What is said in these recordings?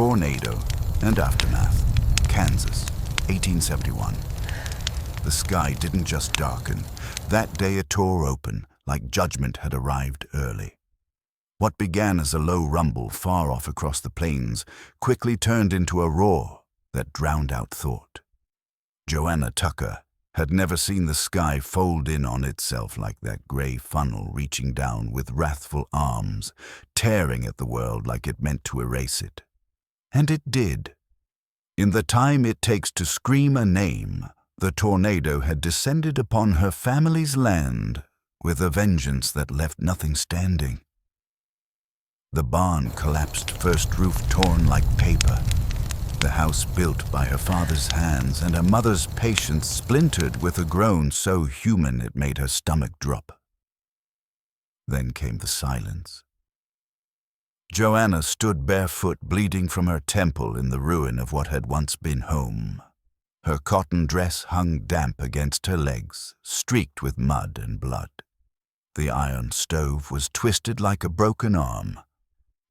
Tornado and Aftermath, Kansas, 1871. The sky didn't just darken. That day it tore open, like judgment had arrived early. What began as a low rumble far off across the plains quickly turned into a roar that drowned out thought. Joanna Tucker had never seen the sky fold in on itself like that gray funnel reaching down with wrathful arms, tearing at the world like it meant to erase it. And it did. In the time it takes to scream a name, the tornado had descended upon her family's land with a vengeance that left nothing standing. The barn collapsed, first roof torn like paper. The house built by her father's hands and her mother's patience splintered with a groan so human it made her stomach drop. Then came the silence. Joanna stood barefoot, bleeding from her temple in the ruin of what had once been home. Her cotton dress hung damp against her legs, streaked with mud and blood. The iron stove was twisted like a broken arm.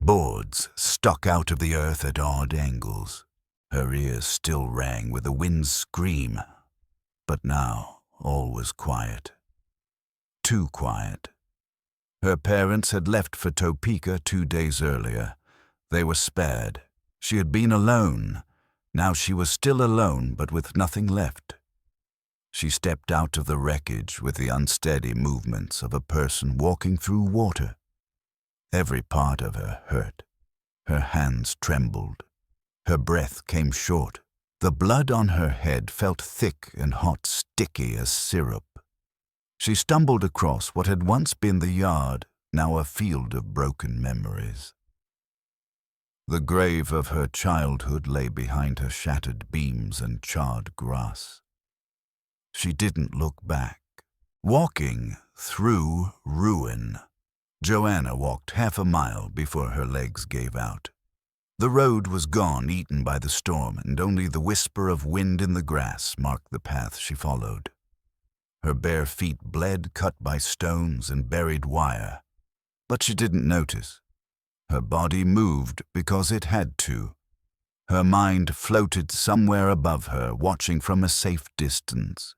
Boards stuck out of the earth at odd angles. Her ears still rang with the wind's scream. But now all was quiet. Too quiet. Her parents had left for Topeka 2 days earlier. They were spared. She had been alone. Now she was still alone, but with nothing left. She stepped out of the wreckage with the unsteady movements of a person walking through water. Every part of her hurt. Her hands trembled. Her breath came short. The blood on her head felt thick and hot, sticky as syrup. She stumbled across what had once been the yard, now a field of broken memories. The grave of her childhood lay behind her shattered beams and charred grass. She didn't look back. Walking through ruin, Joanna walked half a mile before her legs gave out. The road was gone, eaten by the storm, and only the whisper of wind in the grass marked the path she followed. Her bare feet bled, cut by stones and buried wire. But she didn't notice. Her body moved because it had to. Her mind floated somewhere above her, watching from a safe distance.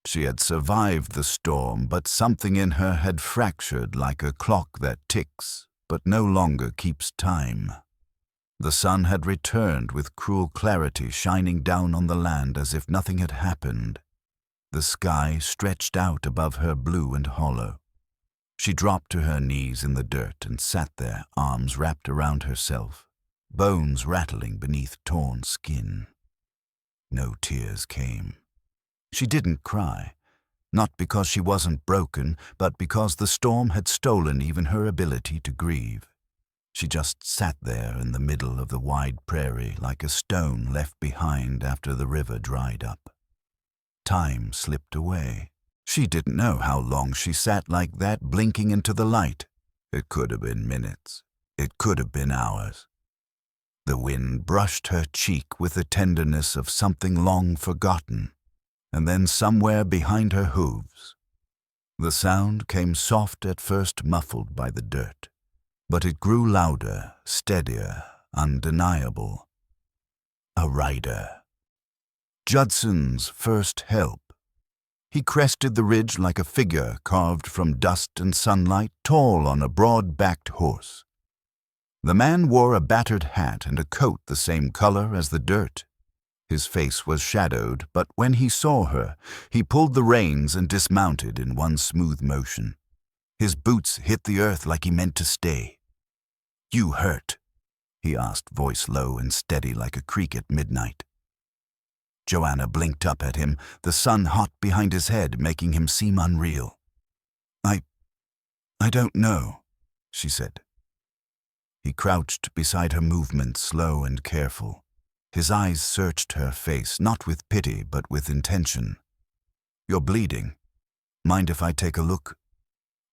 She had survived the storm, but something in her had fractured like a clock that ticks, but no longer keeps time. The sun had returned with cruel clarity, shining down on the land as if nothing had happened. The sky stretched out above her, blue and hollow. She dropped to her knees in the dirt and sat there, arms wrapped around herself, bones rattling beneath torn skin. No tears came. She didn't cry, not because she wasn't broken, but because the storm had stolen even her ability to grieve. She just sat there in the middle of the wide prairie like a stone left behind after the river dried up. Time slipped away. She didn't know how long she sat like that, blinking into the light. It could have been minutes. It could have been hours. The wind brushed her cheek with the tenderness of something long forgotten, and then somewhere behind her hooves. The sound came soft at first, muffled by the dirt, but it grew louder, steadier, undeniable. A rider. Judson's first help. He crested the ridge like a figure carved from dust and sunlight, tall on a broad-backed horse. The man wore a battered hat and a coat the same color as the dirt. His face was shadowed, but when he saw her, he pulled the reins and dismounted in one smooth motion. His boots hit the earth like he meant to stay. "You hurt?" he asked, voice low and steady like a creek at midnight. Joanna blinked up at him, the sun hot behind his head, making him seem unreal. I don't know," she said. He crouched beside her movement, slow and careful. His eyes searched her face, not with pity, but with intention. "You're bleeding. Mind if I take a look?"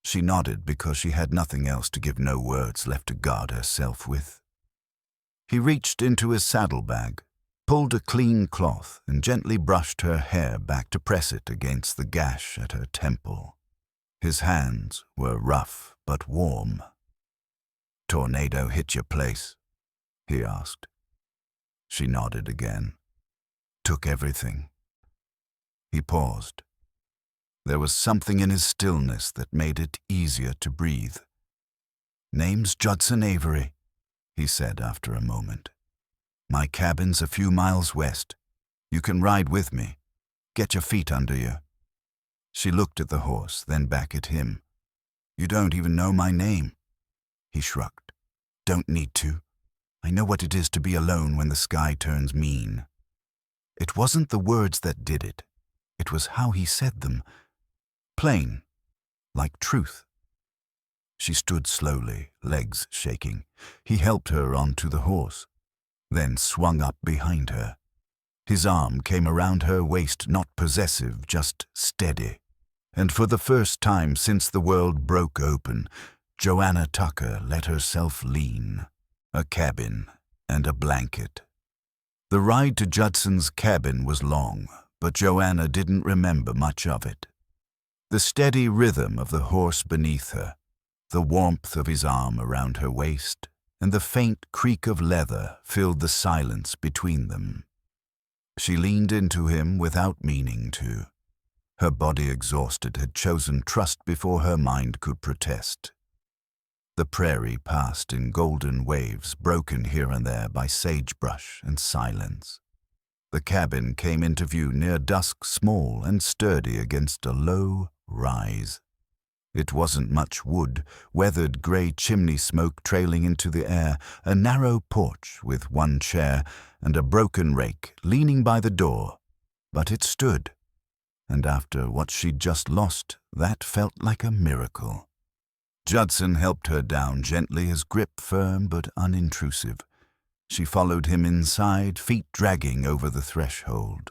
She nodded because she had nothing else to give, no words left to guard herself with. He reached into his saddlebag, pulled a clean cloth, and gently brushed her hair back to press it against the gash at her temple. His hands were rough but warm. "Tornado hit your place?" he asked. She nodded again. Took everything. He paused. There was something in his stillness that made it easier to breathe. Name's Judson Avery, he said after a moment. My cabin's a few miles west. You can ride with me. Get your feet under you. She looked at the horse, then back at him. You don't even know my name. He shrugged. Don't need to. I know what it is to be alone when the sky turns mean. It wasn't the words that did it. It was how he said them. Plain, like truth. She stood slowly, legs shaking. He helped her onto the horse, then swung up behind her. His arm came around her waist, not possessive, just steady. And for the first time since the world broke open, Joanna Tucker let herself lean. A cabin and a blanket. The ride to Judson's cabin was long, but Joanna didn't remember much of it. The steady rhythm of the horse beneath her, the warmth of his arm around her waist, and the faint creak of leather filled the silence between them. She leaned into him without meaning to. Her body exhausted had chosen trust before her mind could protest. The prairie passed in golden waves, broken here and there by sagebrush and silence. The cabin came into view near dusk, small and sturdy against a low rise. It wasn't much wood, weathered gray chimney smoke trailing into the air, a narrow porch with one chair and a broken rake leaning by the door. But it stood, and after what she'd just lost, that felt like a miracle. Judson helped her down gently, his grip firm but unintrusive. She followed him inside, feet dragging over the threshold.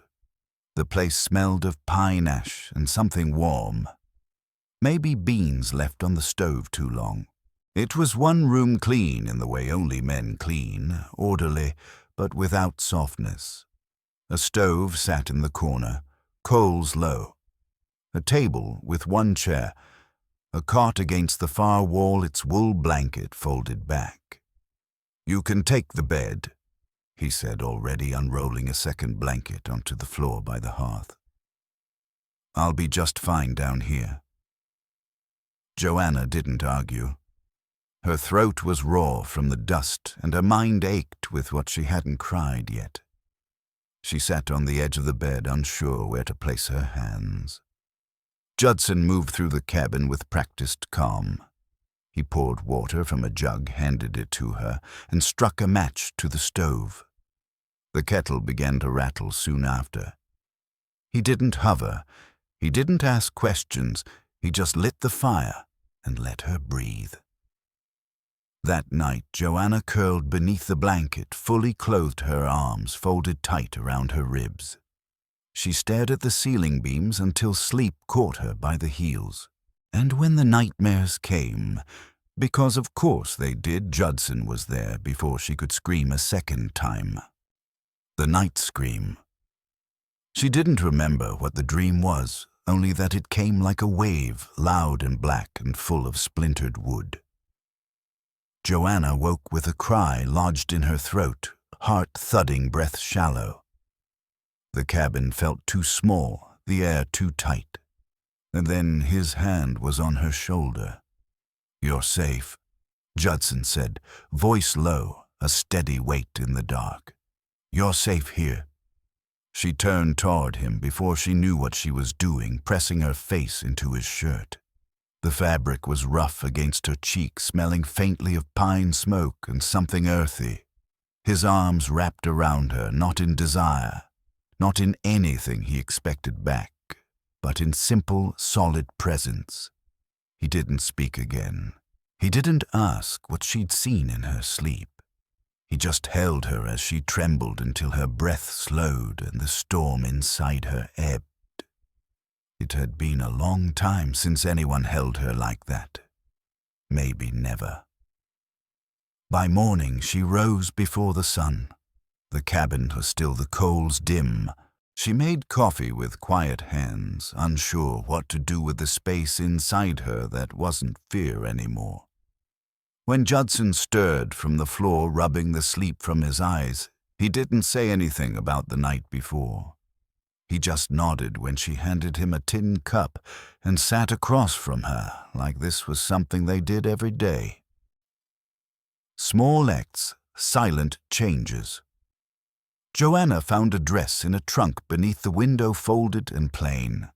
The place smelled of pine ash and something warm. Maybe beans left on the stove too long. It was one room clean in the way only men clean, orderly, but without softness. A stove sat in the corner, coals low. A table with one chair, a cot against the far wall, its wool blanket folded back. You can take the bed, he said, already unrolling a second blanket onto the floor by the hearth. I'll be just fine down here. Joanna didn't argue. Her throat was raw from the dust, and her mind ached with what she hadn't cried yet. She sat on the edge of the bed, unsure where to place her hands. Judson moved through the cabin with practiced calm. He poured water from a jug, handed it to her, and struck a match to the stove. The kettle began to rattle soon after. He didn't hover. He didn't ask questions. He just lit the fire and let her breathe. That night, Joanna curled beneath the blanket, fully clothed, her arms folded tight around her ribs. She stared at the ceiling beams until sleep caught her by the heels. And when the nightmares came, because of course they did, Judson was there before she could scream a second time. The night scream. She didn't remember what the dream was, only that it came like a wave, loud and black and full of splintered wood. Joanna woke with a cry lodged in her throat, heart thudding, breath shallow. The cabin felt too small, the air too tight. And then his hand was on her shoulder. You're safe, Judson said, voice low, a steady weight in the dark. You're safe here. She turned toward him before she knew what she was doing, pressing her face into his shirt. The fabric was rough against her cheek, smelling faintly of pine smoke and something earthy. His arms wrapped around her, not in desire, not in anything he expected back, but in simple, solid presence. He didn't speak again. He didn't ask what she'd seen in her sleep. He just held her as she trembled until her breath slowed and the storm inside her ebbed. It had been a long time since anyone held her like that. Maybe never. By morning she rose before the sun. The cabin was still the coals dim. She made coffee with quiet hands, unsure what to do with the space inside her that wasn't fear anymore. When Judson stirred from the floor, rubbing the sleep from his eyes, He didn't say anything about the night before. He just nodded when she handed him a tin cup and sat across from her like this was something they did every day. Small acts, silent changes. Joanna found a dress in a trunk beneath the window, folded and plain.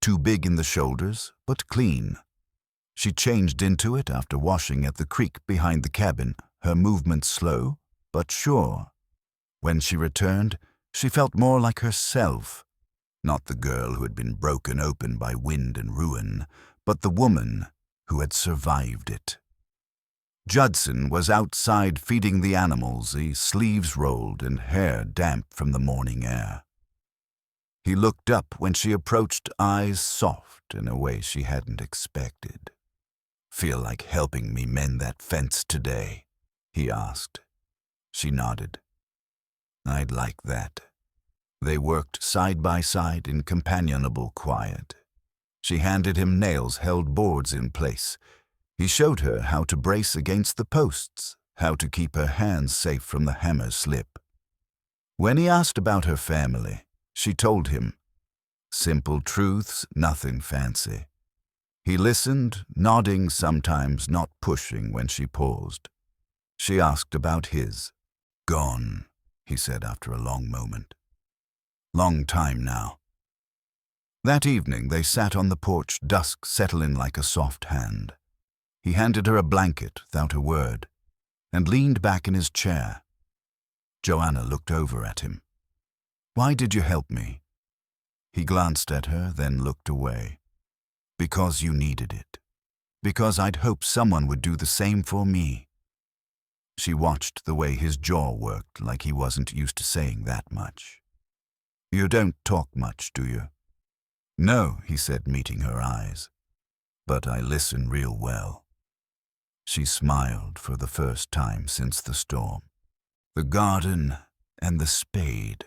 Too big in the shoulders, but clean. She changed into it after washing at the creek behind the cabin, her movements slow, but sure. When she returned, she felt more like herself. Not the girl who had been broken open by wind and ruin, but the woman who had survived it. Judson was outside feeding the animals, his sleeves rolled and hair damp from the morning air. He looked up when she approached, eyes soft in a way she hadn't expected. "Feel like helping me mend that fence today?" he asked. She nodded. "I'd like that." They worked side by side in companionable quiet. She handed him nails held boards in place. He showed her how to brace against the posts, how to keep her hands safe from the hammer's slip. When he asked about her family, she told him. Simple truths, nothing fancy. He listened, nodding sometimes, not pushing when she paused. She asked about his. "Gone," he said after a long moment. "Long time now." That evening they sat on the porch, dusk settling like a soft hand. He handed her a blanket without a word, and leaned back in his chair. Joanna looked over at him. "Why did you help me?" He glanced at her, then looked away. "Because you needed it. Because I'd hoped someone would do the same for me." She watched the way his jaw worked, like he wasn't used to saying that much. "You don't talk much, do you?" "No," he said, meeting her eyes. "But I listen real well." She smiled for the first time since the storm. The garden and the spade.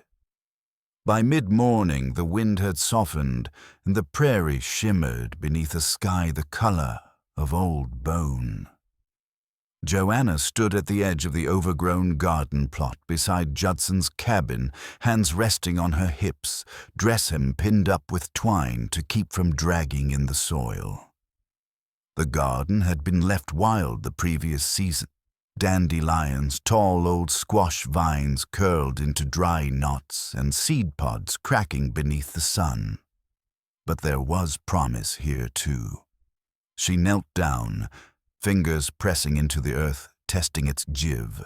By mid-morning, the wind had softened, and the prairie shimmered beneath a sky the color of old bone. Joanna stood at the edge of the overgrown garden plot beside Judson's cabin, hands resting on her hips, dress hem pinned up with twine to keep from dragging in the soil. The garden had been left wild the previous season. Dandelions, tall old squash vines curled into dry knots, and seed pods cracking beneath the sun. But there was promise here, too. She knelt down, fingers pressing into the earth, testing its give.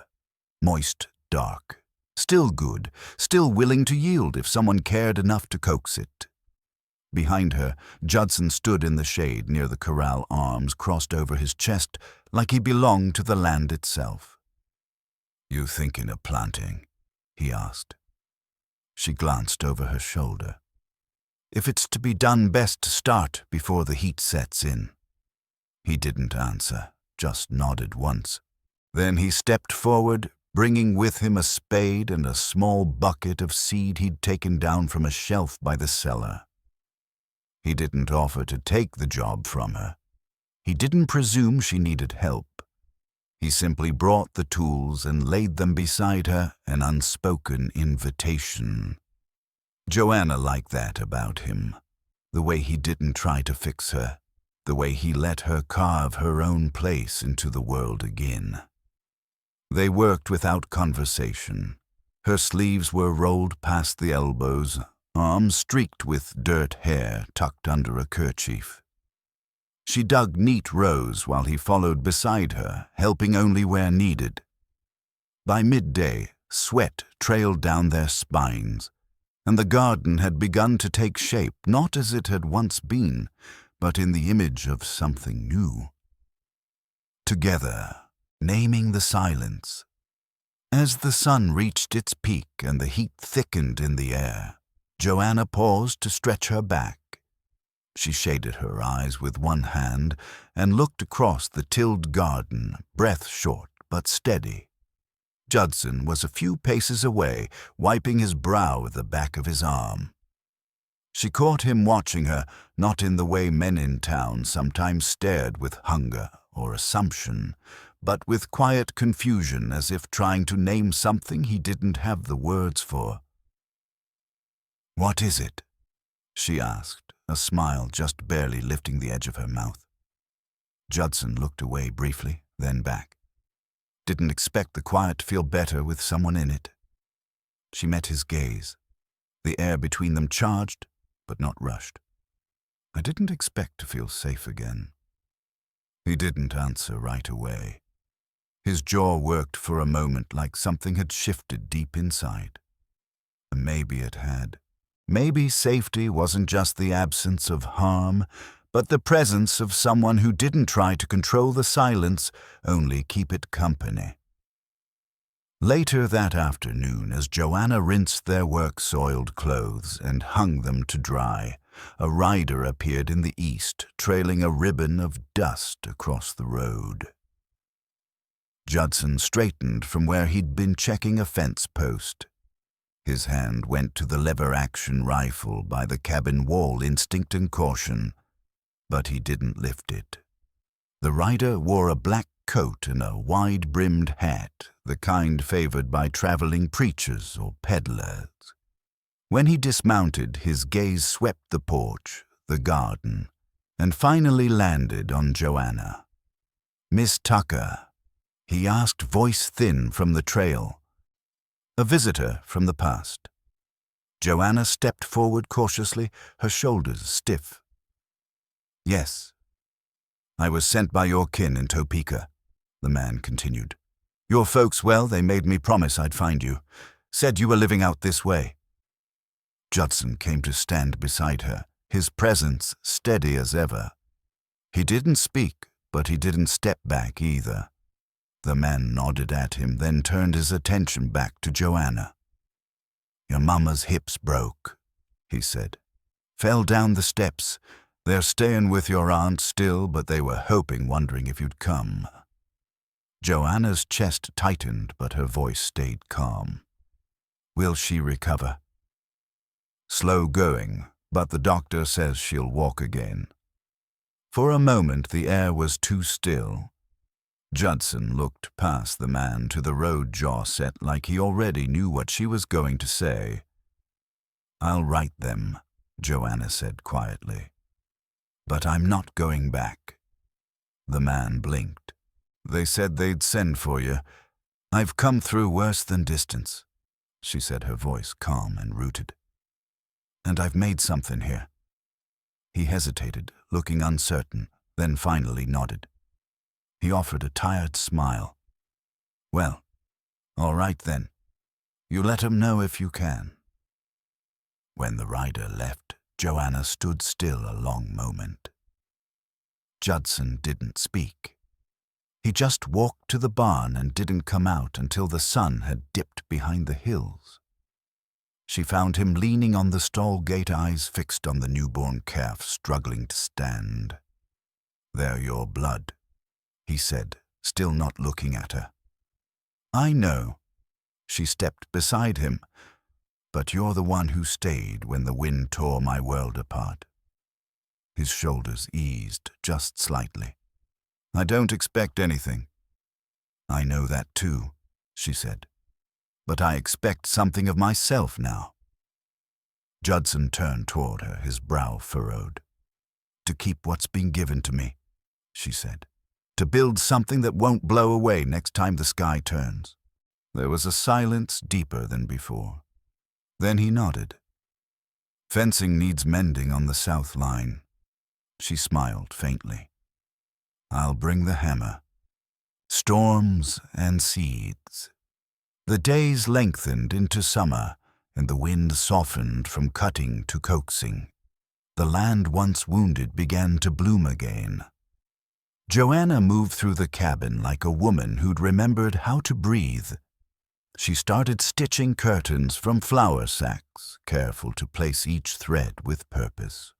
Moist, dark. Still good, still willing to yield if someone cared enough to coax it. Behind her, Judson stood in the shade near the corral, arms crossed over his chest like he belonged to the land itself. "You thinking of planting?" he asked. She glanced over her shoulder. "If it's to be done, best to start before the heat sets in." He didn't answer, just nodded once. Then he stepped forward, bringing with him a spade and a small bucket of seed he'd taken down from a shelf by the cellar. He didn't offer to take the job from her. He didn't presume she needed help. He simply brought the tools and laid them beside her, an unspoken invitation. Joanna liked that about him, the way he didn't try to fix her, the way he let her carve her own place into the world again. They worked without conversation. Her sleeves were rolled past the elbows, arms streaked with dirt hair tucked under a kerchief. She dug neat rows while he followed beside her, helping only where needed. By midday, sweat trailed down their spines, and the garden had begun to take shape, not as it had once been, but in the image of something new. Together, naming the silence. As the sun reached its peak and the heat thickened in the air, Joanna paused to stretch her back. She shaded her eyes with one hand and looked across the tilled garden, breath short but steady. Judson was a few paces away, wiping his brow with the back of his arm. She caught him watching her, not in the way men in town sometimes stared with hunger or assumption, but with quiet confusion, as if trying to name something he didn't have the words for. "What is it?" she asked, a smile just barely lifting the edge of her mouth. Judson looked away briefly, then back. Didn't expect the quiet to feel better with someone in it. She met his gaze. The air between them charged, but not rushed. "I didn't expect to feel safe again." He didn't answer right away. His jaw worked for a moment like something had shifted deep inside. And maybe it had. Maybe safety wasn't just the absence of harm, but the presence of someone who didn't try to control the silence, only keep it company. Later that afternoon, as Joanna rinsed their work-soiled clothes and hung them to dry, a rider appeared in the east, trailing a ribbon of dust across the road. Judson straightened from where he'd been checking a fence post. His hand went to the lever-action rifle by the cabin wall, instinct and caution, but he didn't lift it. The rider wore a black coat and a wide-brimmed hat, the kind favored by traveling preachers or peddlers. When he dismounted, his gaze swept the porch, the garden, and finally landed on Joanna. "Miss Tucker," he asked, voice thin from the trail. A visitor from the past. Joanna stepped forward cautiously, her shoulders stiff. "Yes. I was sent by your kin in Topeka," the man continued. "Your folks, well, they made me promise I'd find you. Said you were living out this way." Judson came to stand beside her, his presence steady as ever. He didn't speak, but he didn't step back either. The man nodded at him, then turned his attention back to Joanna. "Your mama's hips broke," he said. "Fell down the steps. They're staying with your aunt still, but they were wondering if you'd come." Joanna's chest tightened, but her voice stayed calm. "Will she recover?" "Slow going, but the doctor says she'll walk again." For a moment the air was too still. Judson looked past the man to the road, jaw set like he already knew what she was going to say. "I'll write them," Joanna said quietly. "But I'm not going back." The man blinked. "They said they'd send for you. I've come through worse than distance," she said, her voice calm and rooted. "And I've made something here." He hesitated, looking uncertain, then finally nodded. He offered a tired smile. "Well, all right then. You let 'em know if you can." When the rider left, Joanna stood still a long moment. Judson didn't speak. He just walked to the barn and didn't come out until the sun had dipped behind the hills. She found him leaning on the stall gate, eyes fixed on the newborn calf struggling to stand. "They're your blood," he said, still not looking at her. "I know." She stepped beside him. "But you're the one who stayed when the wind tore my world apart." His shoulders eased just slightly. "I don't expect anything." "I know that too," she said. "But I expect something of myself now." Judson turned toward her, his brow furrowed. "To keep what's been given to me," she said. "To build something that won't blow away next time the sky turns." There was a silence deeper than before. Then he nodded. "Fencing needs mending on the south line." She smiled faintly. "I'll bring the hammer." Storms and seeds. The days lengthened into summer, and the wind softened from cutting to coaxing. The land once wounded began to bloom again. Joanna moved through the cabin like a woman who'd remembered how to breathe. She started stitching curtains from flour sacks, careful to place each thread with purpose.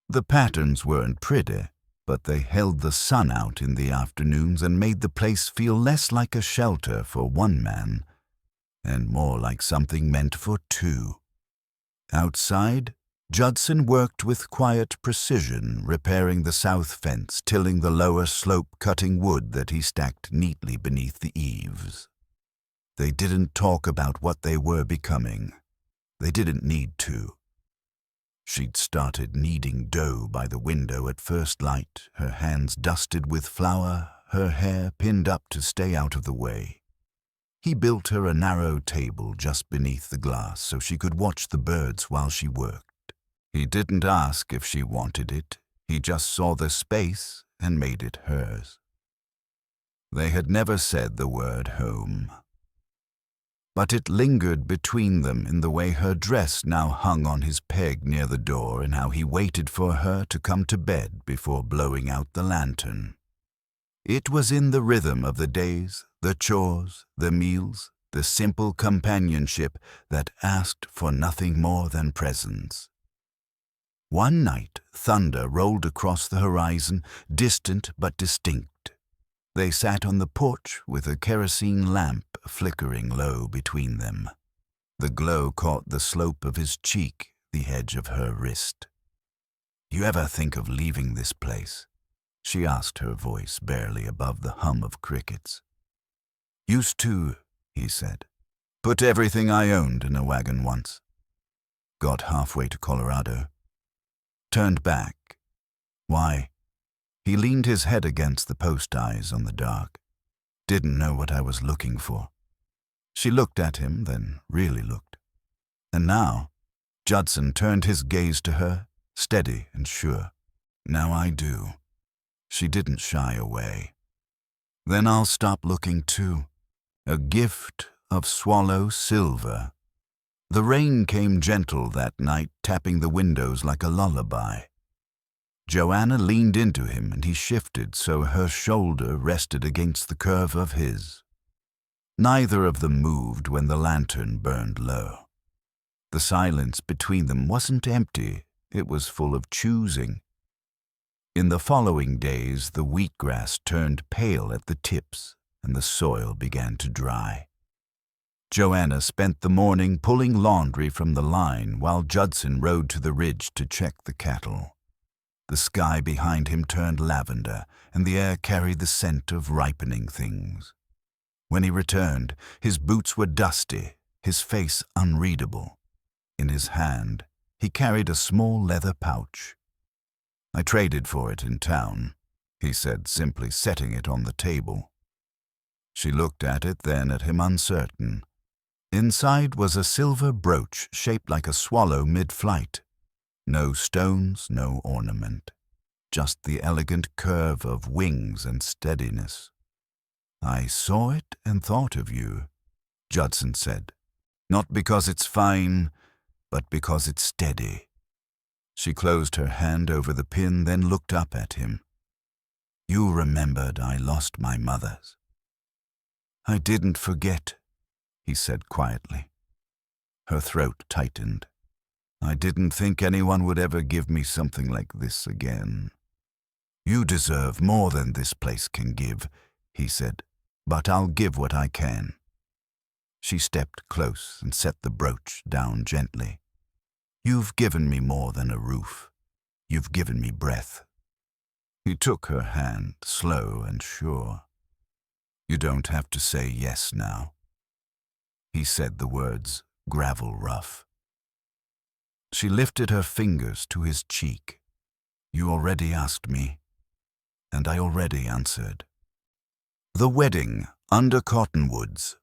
The patterns weren't pretty, but they held the sun out in the afternoons and made the place feel less like a shelter for one man and more like something meant for two. Outside, Judson worked with quiet precision, repairing the south fence, tilling the lower slope, cutting wood that he stacked neatly beneath the eaves. They didn't talk about what they were becoming. They didn't need to. She'd started kneading dough by the window at first light, her hands dusted with flour, her hair pinned up to stay out of the way. He built her a narrow table just beneath the glass so she could watch the birds while she worked. He didn't ask if she wanted it. He just saw the space and made it hers. They had never said the word home. But it lingered between them in the way her dress now hung on his peg near the door and how he waited for her to come to bed before blowing out the lantern. It was in the rhythm of the days, the chores, the meals, the simple companionship that asked for nothing more than presence. One night, thunder rolled across the horizon, distant but distinct. They sat on the porch with a kerosene lamp flickering low between them. The glow caught the slope of his cheek, the edge of her wrist. "You ever think of leaving this place?" she asked, her voice barely above the hum of crickets. "Used to," he said. "Put everything I owned in a wagon once. Got halfway to Colorado. Turned back. Why?" He leaned his head against the post eyes on the dark. "Didn't know what I was looking for." She looked at him, then really looked. And now, Judson turned his gaze to her, steady and sure. "Now I do." She didn't shy away. "Then I'll stop looking too. A gift of swallow silver." The rain came gentle that night, tapping the windows like a lullaby. Joanna leaned into him and he shifted so her shoulder rested against the curve of his. Neither of them moved when the lantern burned low. The silence between them wasn't empty, it was full of choosing. In the following days, the wheatgrass turned pale at the tips and the soil began to dry. Joanna spent the morning pulling laundry from the line while Judson rode to the ridge to check the cattle. The sky behind him turned lavender, and the air carried the scent of ripening things. When he returned, his boots were dusty, his face unreadable. In his hand, he carried a small leather pouch. "I traded for it in town," he said, simply setting it on the table. She looked at it, then at him, uncertain. Inside was a silver brooch shaped like a swallow mid-flight. No stones, no ornament, just the elegant curve of wings and steadiness. "I saw it and thought of you," Judson said. "Not because it's fine, but because it's steady." She closed her hand over the pin, then looked up at him. "You remembered I lost my mother's." "I didn't forget," he said quietly. Her throat tightened. "I didn't think anyone would ever give me something like this again." "You deserve more than this place can give," he said, "but I'll give what I can." She stepped close and set the brooch down gently. "You've given me more than a roof. You've given me breath." He took her hand, slow and sure. "You don't have to say yes now." He said the words, gravel rough. She lifted her fingers to his cheek. "You already asked me, and I already answered." The wedding under cottonwoods.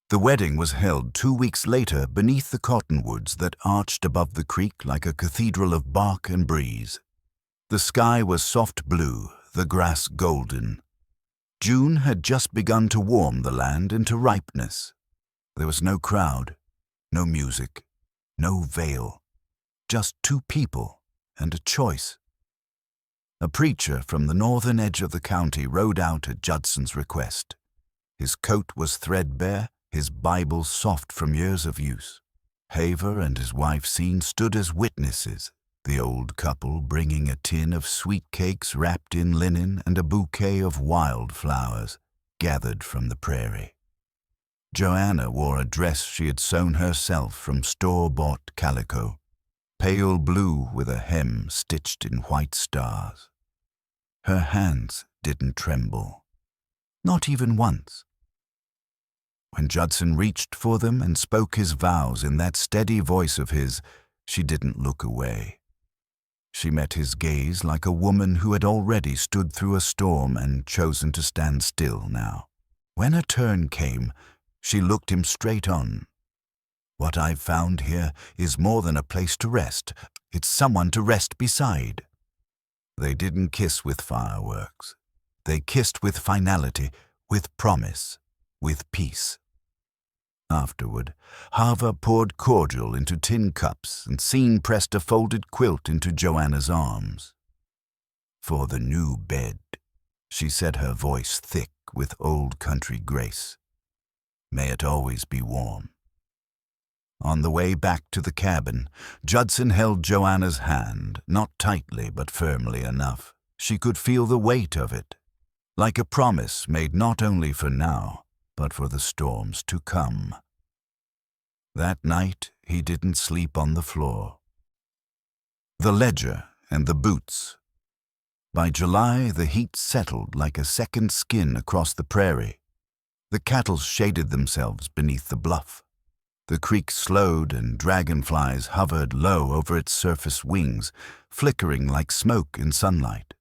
The wedding was held 2 weeks later beneath the cottonwoods that arched above the creek like a cathedral of bark and breeze. The sky was soft blue, the grass golden. June had just begun to warm the land into ripeness. There was no crowd, no music, no veil, just two people and a choice. A preacher from the northern edge of the county rode out at Judson's request. His coat was threadbare, his Bible soft from years of use. Haver and his wife Scene stood as witnesses, the old couple bringing a tin of sweet cakes wrapped in linen and a bouquet of wild flowers gathered from the prairie. Joanna wore a dress she had sewn herself from store-bought calico. pale blue with a hem stitched in white stars. Her hands didn't tremble, not even once. When Judson reached for them and spoke his vows in that steady voice of his, she didn't look away. She met his gaze like a woman who had already stood through a storm and chosen to stand still now. When her turn came, she looked him straight on. What I've found here is more than a place to rest. It's someone to rest beside. They didn't kiss with fireworks. They kissed with finality, with promise, with peace. Afterward, Hava poured cordial into tin cups and Scene pressed a folded quilt into Joanna's arms. For the new bed, she said, her voice thick with old country grace. May it always be warm. On the way back to the cabin, Judson held Joanna's hand, not tightly but firmly enough. She could feel the weight of it, like a promise made not only for now, but for the storms to come. That night, he didn't sleep on the floor. The ledger and the boots. By July, the heat settled like a second skin across the prairie. The cattle shaded themselves beneath the bluff. The creek slowed and dragonflies hovered low over its surface wings, flickering like smoke in sunlight.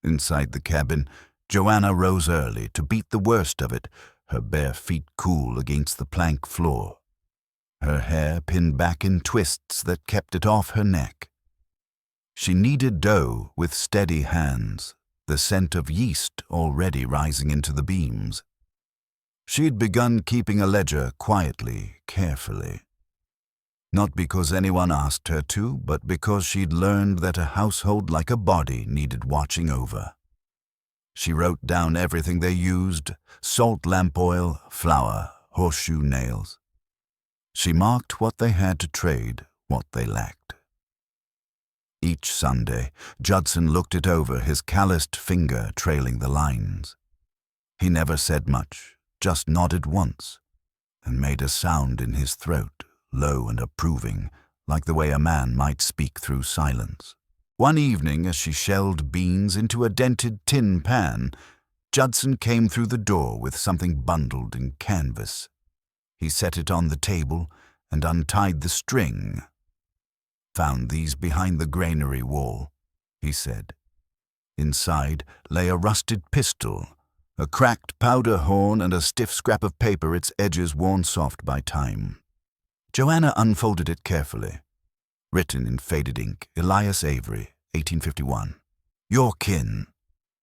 Inside the cabin, Joanna rose early to beat the worst of it, her bare feet cool against the plank floor. Her hair pinned back in twists that kept it off her neck. She kneaded dough with steady hands, the scent of yeast already rising into the beams. She'd begun keeping a ledger quietly, carefully. Not because anyone asked her to, but because she'd learned that a household like a body needed watching over. She wrote down everything they used: salt lamp oil, flour, horseshoe nails. She marked what they had to trade, what they lacked. Each Sunday, Judson looked it over, his calloused finger trailing the lines. He never said much, just nodded once, and made a sound in his throat, low and approving, like the way a man might speak through silence. One evening, as she shelled beans into a dented tin pan, Judson came through the door with something bundled in canvas. He set it on the table and untied the string. "Found these behind the granary wall," he said. Inside lay a rusted pistol, a cracked powder horn and a stiff scrap of paper, its edges worn soft by time. Joanna unfolded it carefully. Written in faded ink, Elias Avery, 1851. "Your kin?"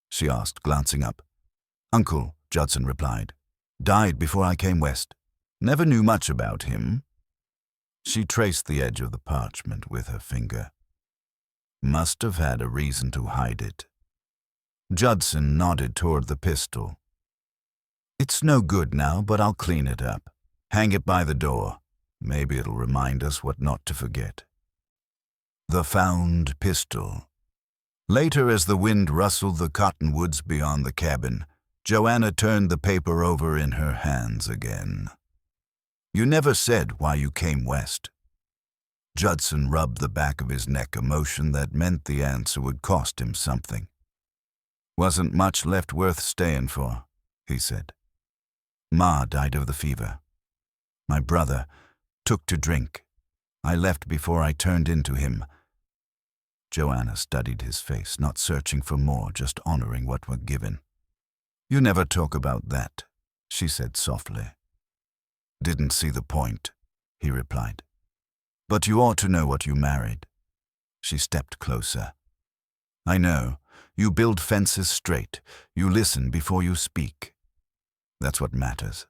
she asked, glancing up. "Uncle," Judson replied. "Died before I came west. Never knew much about him." She traced the edge of the parchment with her finger. Must have had a reason to hide it. Judson nodded toward the pistol. "It's no good now, but I'll clean it up. Hang it by the door. Maybe it'll remind us what not to forget." The found pistol. Later, as the wind rustled the cottonwoods beyond the cabin, Joanna turned the paper over in her hands again. "You never said why you came west." Judson rubbed the back of his neck, a motion that meant the answer would cost him something. "Wasn't much left worth staying for," he said. "Ma died of the fever. My brother took to drink. I left before I turned into him." Joanna studied his face, not searching for more, just honoring what was given. "You never talk about that," she said softly. "Didn't see the point," he replied. "But you ought to know what you married." She stepped closer. "I know. You build fences straight. You listen before you speak. That's what matters."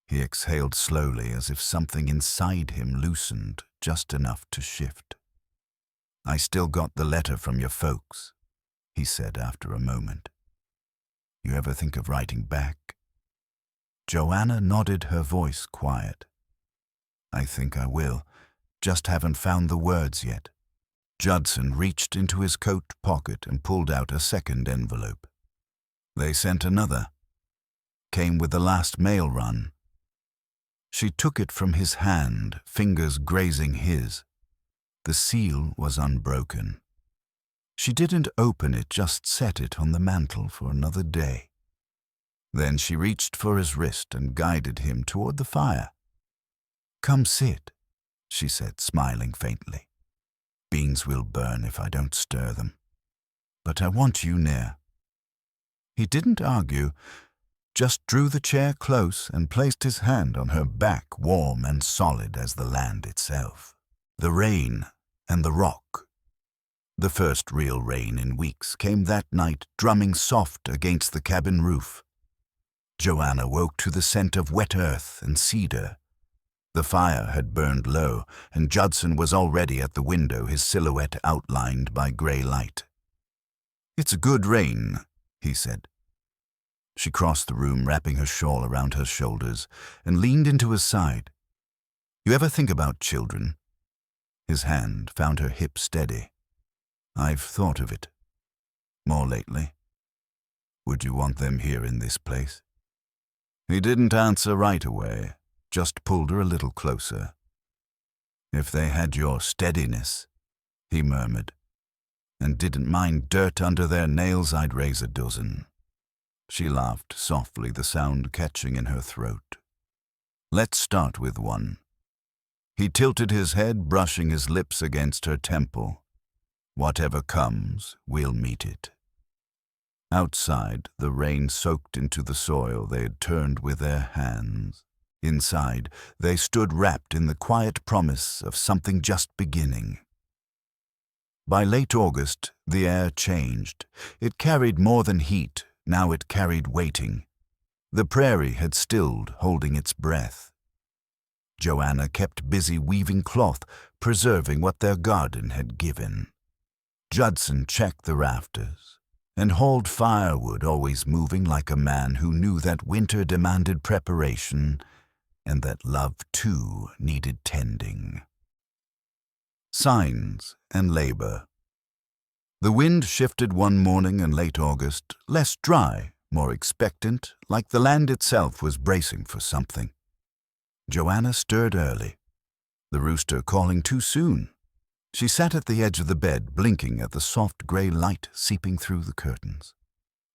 He exhaled slowly, as if something inside him loosened just enough to shift. "I still got the letter from your folks," he said after a moment. "You ever think of writing back?" Joanna nodded, her voice quiet. "I think I will. Just haven't found the words yet." Judson reached into his coat pocket and pulled out a second envelope. "They sent another. Came with the last mail run." She took it from his hand, fingers grazing his. The seal was unbroken. She didn't open it, just set it on the mantel for another day. Then she reached for his wrist and guided him toward the fire. "Come sit," she said, smiling faintly. "Beans will burn if I don't stir them. But I want you near." He didn't argue, just drew the chair close and placed his hand on her back, warm and solid as the land itself. The rain and the rock. The first real rain in weeks came that night, drumming soft against the cabin roof. Joanna woke to the scent of wet earth and cedar. The fire had burned low, and Judson was already at the window, his silhouette outlined by gray light. "It's a good rain," he said. She crossed the room, wrapping her shawl around her shoulders, and leaned into his side. "You ever think about children?" His hand found her hip steady. "I've thought of it. More lately. Would you want them here in this place?" He didn't answer right away, just pulled her a little closer. "If they had your steadiness," he murmured, "and didn't mind dirt under their nails, I'd raise a dozen." She laughed softly, the sound catching in her throat. "Let's start with one." He tilted his head, brushing his lips against her temple. "Whatever comes, we'll meet it." Outside, the rain soaked into the soil they had turned with their hands. Inside, they stood wrapped in the quiet promise of something just beginning. By late August, the air changed. It carried more than heat. Now it carried waiting. The prairie had stilled, holding its breath. Joanna kept busy weaving cloth, preserving what their garden had given. Judson checked the rafters and hauled firewood, always moving like a man who knew that winter demanded preparation and that love, too, needed tending. Signs and labor. The wind shifted one morning in late August, less dry, more expectant, like the land itself was bracing for something. Joanna stirred early, the rooster calling too soon. She sat at the edge of the bed, blinking at the soft gray light seeping through the curtains.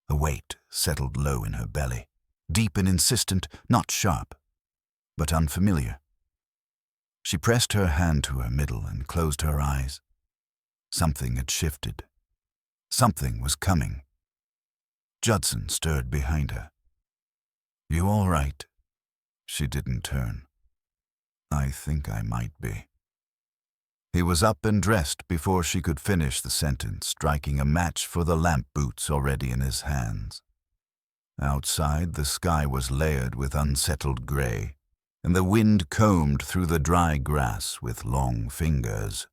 A weight settled low in her belly, deep and insistent, not sharp, but unfamiliar. She pressed her hand to her middle and closed her eyes. Something had shifted. Something was coming. Judson stirred behind her. "You all right?" She didn't turn. "I think I might be." He was up and dressed before she could finish the sentence, striking a match for the lamp boots already in his hands. Outside, the sky was layered with unsettled gray, and the wind combed through the dry grass with long fingers.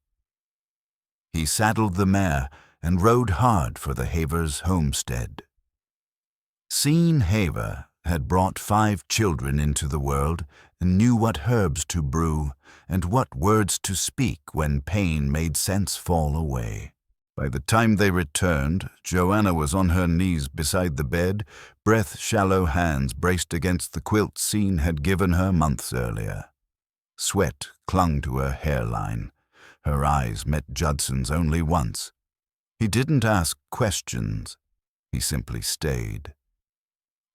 He saddled the mare and rode hard for the Havers' homestead. Sean Haver had brought 5 children into the world and knew what herbs to brew and what words to speak when pain made sense fall away. By the time they returned, Joanna was on her knees beside the bed, breath-shallow hands braced against the quilt Sean had given her months earlier. Sweat clung to her hairline. Her eyes met Judson's only once. He didn't ask questions. He simply stayed.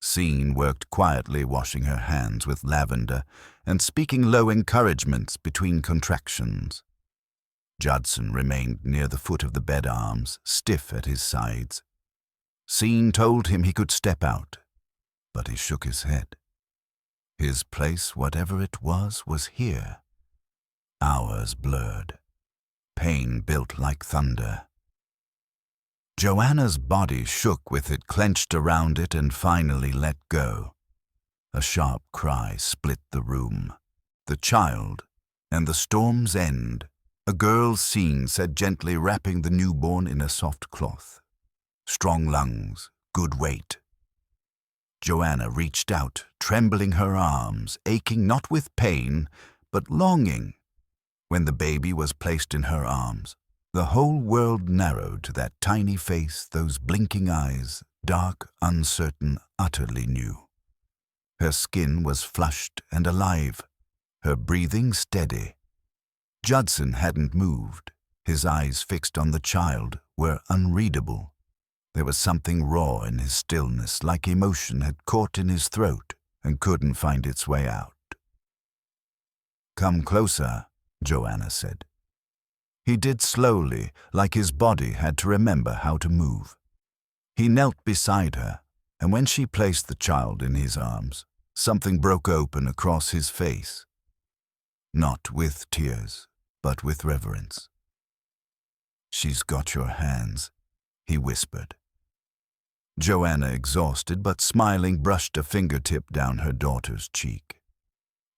Sean worked quietly, washing her hands with lavender and speaking low encouragements between contractions. Judson remained near the foot of the bed arms, stiff at his sides. Sean told him he could step out, but he shook his head. His place, whatever it was here. Hours blurred. Pain built like thunder. Joanna's body shook with it clenched around it and finally let go. A sharp cry split the room. The child and the storm's end. A girl's Sean said gently, wrapping the newborn in a soft cloth. Strong lungs, good weight. Joanna reached out, trembling her arms, aching not with pain, but longing. When the baby was placed in her arms, the whole world narrowed to that tiny face, those blinking eyes, dark, uncertain, utterly new. Her skin was flushed and alive, her breathing steady. Judson hadn't moved. His eyes fixed on the child were unreadable. There was something raw in his stillness, like emotion had caught in his throat and couldn't find its way out. "Come closer," Joanna said. He did slowly, like his body had to remember how to move. He knelt beside her, and when she placed the child in his arms, something broke open across his face. Not with tears, but with reverence. "She's got your hands," he whispered. Joanna, exhausted but smiling, brushed a fingertip down her daughter's cheek.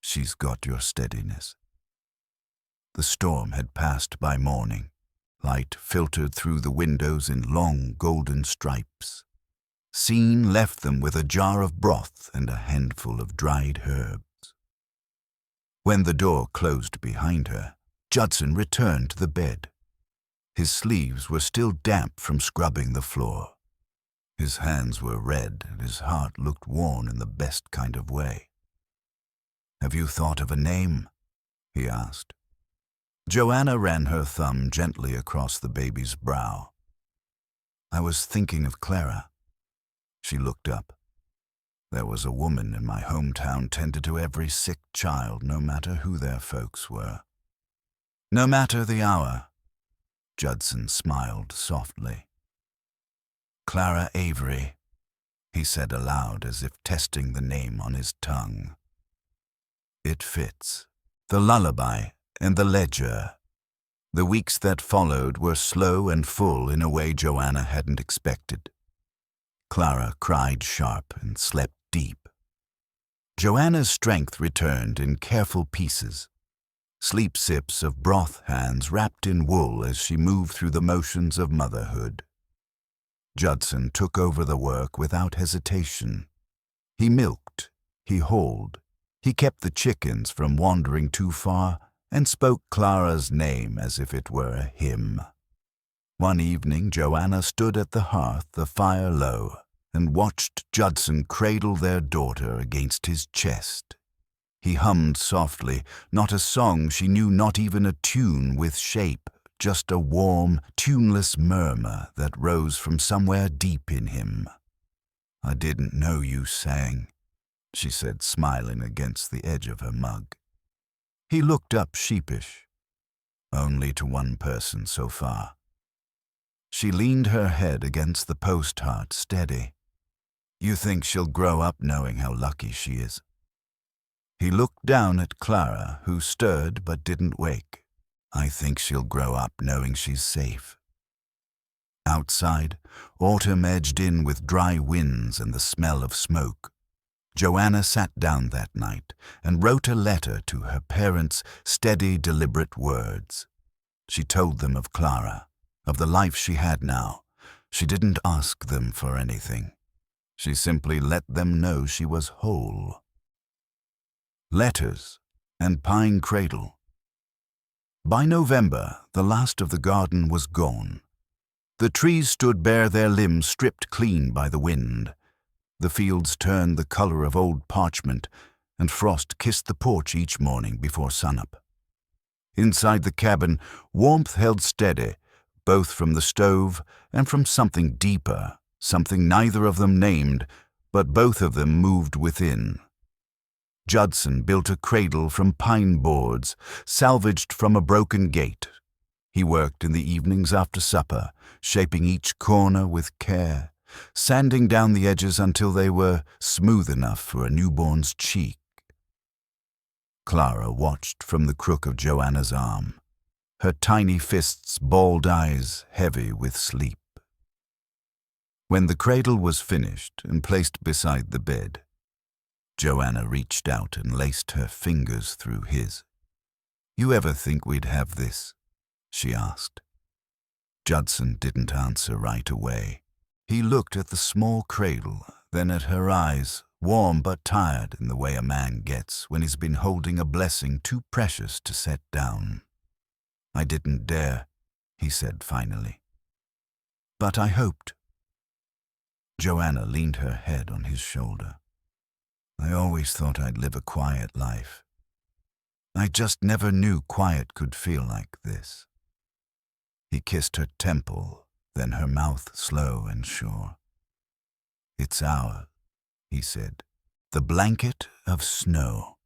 "She's got your steadiness." The storm had passed by morning. Light filtered through the windows in long golden stripes. Scene left them with a jar of broth and a handful of dried herbs. When the door closed behind her, Judson returned to the bed. His sleeves were still damp from scrubbing the floor. His hands were red and his heart looked worn in the best kind of way. "Have you thought of a name?" he asked. Joanna ran her thumb gently across the baby's brow. "I was thinking of Clara." She looked up. "There was a woman in my hometown tended to every sick child, no matter who their folks were. No matter the hour." Judson smiled softly. "Clara Avery," he said aloud as if testing the name on his tongue. "It fits. The lullaby and the ledger." The weeks that followed were slow and full in a way Joanna hadn't expected. Clara cried sharp and slept deep. Joanna's strength returned in careful pieces. Sleep sips of broth hands wrapped in wool as she moved through the motions of motherhood. Judson took over the work without hesitation. He milked, he hauled, he kept the chickens from wandering too far, and spoke Clara's name as if it were a hymn. One evening Joanna stood at the hearth, the fire low, and watched Judson cradle their daughter against his chest. He hummed softly, not a song she knew, not even a tune with shape, just a warm, tuneless murmur that rose from somewhere deep in him. "I didn't know you sang," she said, smiling against the edge of her mug. He looked up sheepish. "Only to one person so far." She leaned her head against the post heart, steady. "You think she'll grow up knowing how lucky she is?" He looked down at Clara, who stirred but didn't wake. "I think she'll grow up knowing she's safe." Outside, autumn edged in with dry winds and the smell of smoke. Joanna sat down that night and wrote a letter to her parents, steady, deliberate words. She told them of Clara, of the life she had now. She didn't ask them for anything. She simply let them know she was whole. Letters and pine cradle. By November, the last of the garden was gone. The trees stood bare, their limbs stripped clean by the wind. The fields turned the color of old parchment, and frost kissed the porch each morning before sunup. Inside the cabin, warmth held steady, both from the stove and from something deeper, something neither of them named, but both of them moved within. Judson built a cradle from pine boards, salvaged from a broken gate. He worked in the evenings after supper, shaping each corner with care, sanding down the edges until they were smooth enough for a newborn's cheek. Clara watched from the crook of Joanna's arm, her tiny fists, bald eyes heavy with sleep. When the cradle was finished and placed beside the bed, Joanna reached out and laced her fingers through his. "You ever think we'd have this?" she asked. Judson didn't answer right away. He looked at the small cradle, then at her eyes, warm but tired in the way a man gets when he's been holding a blessing too precious to set down. "I didn't dare," he said finally. "But I hoped." Joanna leaned her head on his shoulder. "I always thought I'd live a quiet life. I just never knew quiet could feel like this." He kissed her temple, then her mouth slow and sure. "It's ours," he said, "the blanket of snow."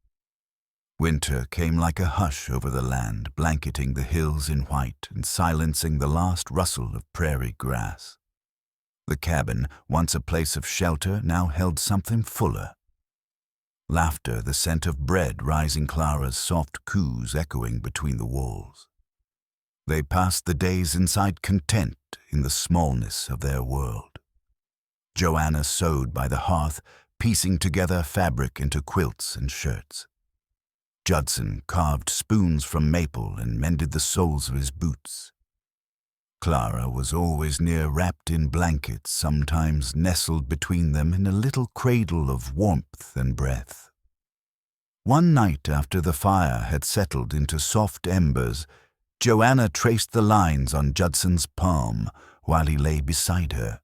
Winter came like a hush over the land, blanketing the hills in white and silencing the last rustle of prairie grass. The cabin, once a place of shelter, now held something fuller. Laughter, the scent of bread rising, Clara's soft coos echoing between the walls. They passed the days inside content in the smallness of their world. Joanna sewed by the hearth, piecing together fabric into quilts and shirts. Judson carved spoons from maple and mended the soles of his boots. Clara was always near, wrapped in blankets, sometimes nestled between them in a little cradle of warmth and breath. One night after the fire had settled into soft embers, Joanna traced the lines on Judson's palm while he lay beside her.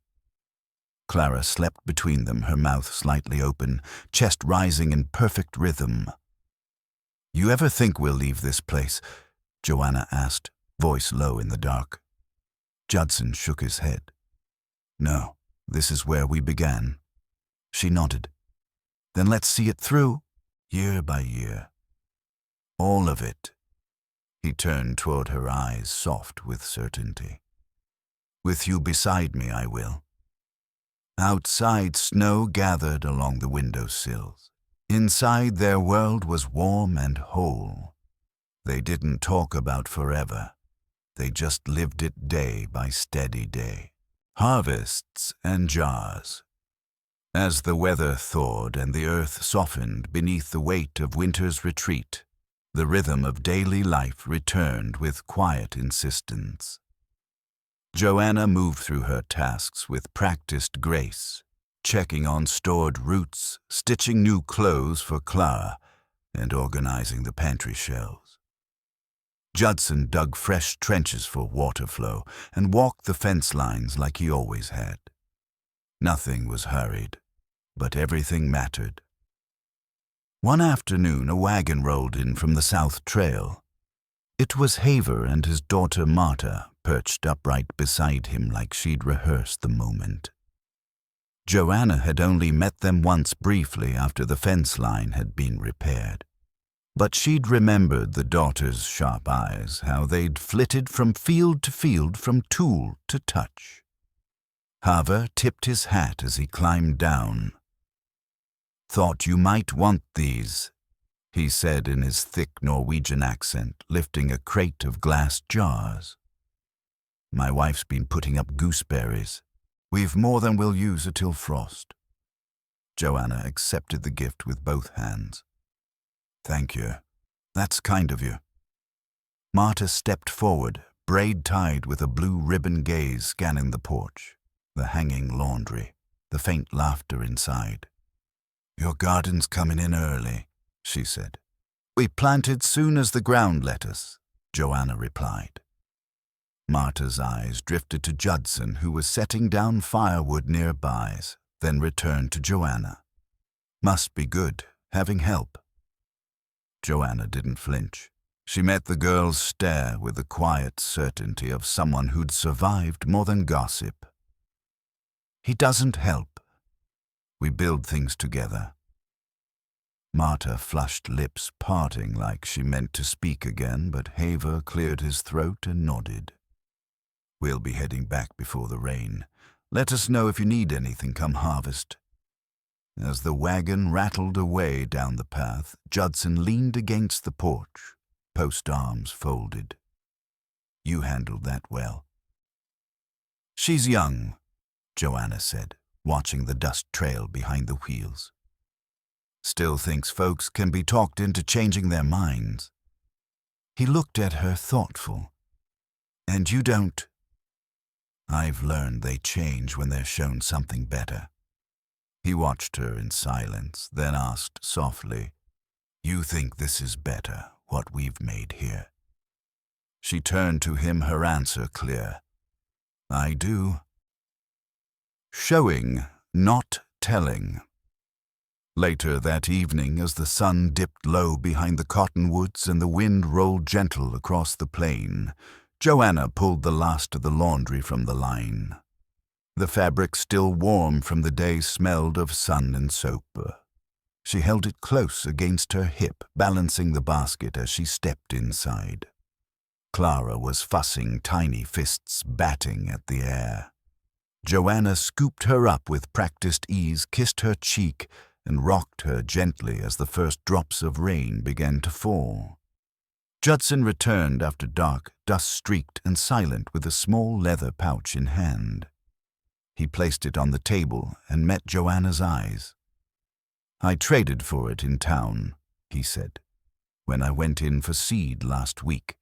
Clara slept between them, her mouth slightly open, chest rising in perfect rhythm. "You ever think we'll leave this place?" Joanna asked, voice low in the dark. Judson shook his head. "No, this is where we began." She nodded. "Then let's see it through, year by year. All of it." He turned toward her, eyes soft with certainty. "With you beside me, I will." Outside, snow gathered along the window sills. Inside, their world was warm and whole. They didn't talk about forever. They just lived it day by steady day. Harvests and jars. As the weather thawed and the earth softened beneath the weight of winter's retreat, the rhythm of daily life returned with quiet insistence. Joanna moved through her tasks with practiced grace, checking on stored roots, stitching new clothes for Clara, and organizing the pantry shelves. Judson dug fresh trenches for water flow and walked the fence lines like he always had. Nothing was hurried, but everything mattered. One afternoon, a wagon rolled in from the South Trail. It was Haver and his daughter Marta, perched upright beside him like she'd rehearsed the moment. Joanna had only met them once briefly after the fence line had been repaired. But she'd remembered the daughter's sharp eyes, how they'd flitted from field to field, from tool to touch. Haver tipped his hat as he climbed down. "Thought you might want these," he said in his thick Norwegian accent, lifting a crate of glass jars. "My wife's been putting up gooseberries. We've more than we'll use until frost." Joanna accepted the gift with both hands. "Thank you. That's kind of you." Marta stepped forward, braid tied with a blue ribbon gaze scanning the porch, the hanging laundry, the faint laughter inside. "Your garden's coming in early," she said. "We planted soon as the ground let us," Joanna replied. Marta's eyes drifted to Judson, who was setting down firewood nearby, then returned to Joanna. "Must be good, having help." Joanna didn't flinch. She met the girl's stare with the quiet certainty of someone who'd survived more than gossip. "He doesn't help. We build things together." Marta flushed, lips parting like she meant to speak again, but Haver cleared his throat and nodded. "We'll be heading back before the rain. Let us know if you need anything come harvest." As the wagon rattled away down the path, Judson leaned against the porch, post arms folded. "You handled that well." "She's young," Joanna said, watching the dust trail behind the wheels. "Still thinks folks can be talked into changing their minds." He looked at her thoughtful. "And you don't?" "I've learned they change when they're shown something better." He watched her in silence, then asked softly, "You think this is better, what we've made here?" She turned to him, her answer clear. "I do." Showing, not telling. Later that evening, as the sun dipped low behind the cottonwoods and the wind rolled gentle across the plain, Joanna pulled the last of the laundry from the line. The fabric, still warm from the day, smelled of sun and soap. She held it close against her hip, balancing the basket as she stepped inside. Clara was fussing, tiny fists batting at the air. Joanna scooped her up with practiced ease, kissed her cheek, and rocked her gently as the first drops of rain began to fall. Judson returned after dark, dust-streaked and silent, with a small leather pouch in hand. He placed it on the table and met Joanna's eyes. "I traded for it in town," he said, "when I went in for seed last week."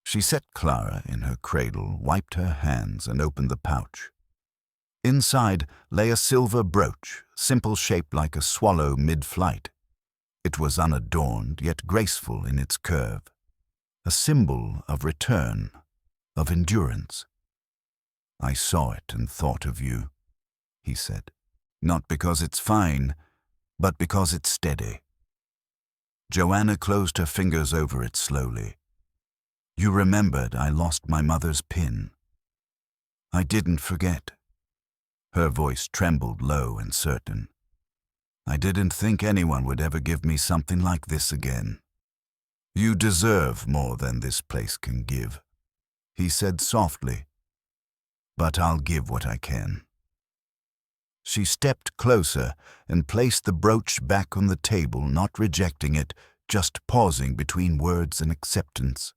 She set Clara in her cradle, wiped her hands, and opened the pouch. Inside lay a silver brooch, simple, shaped like a swallow mid-flight. It was unadorned, yet graceful in its curve, a symbol of return, of endurance. "I saw it and thought of you," he said, "not because it's fine, but because it's steady." Joanna closed her fingers over it slowly. "You remembered I lost my mother's pin." "I didn't forget." Her voice trembled low and certain. "I didn't think anyone would ever give me something like this again." "You deserve more than this place can give," he said softly. "But I'll give what I can." She stepped closer and placed the brooch back on the table, not rejecting it, just pausing between words and acceptance.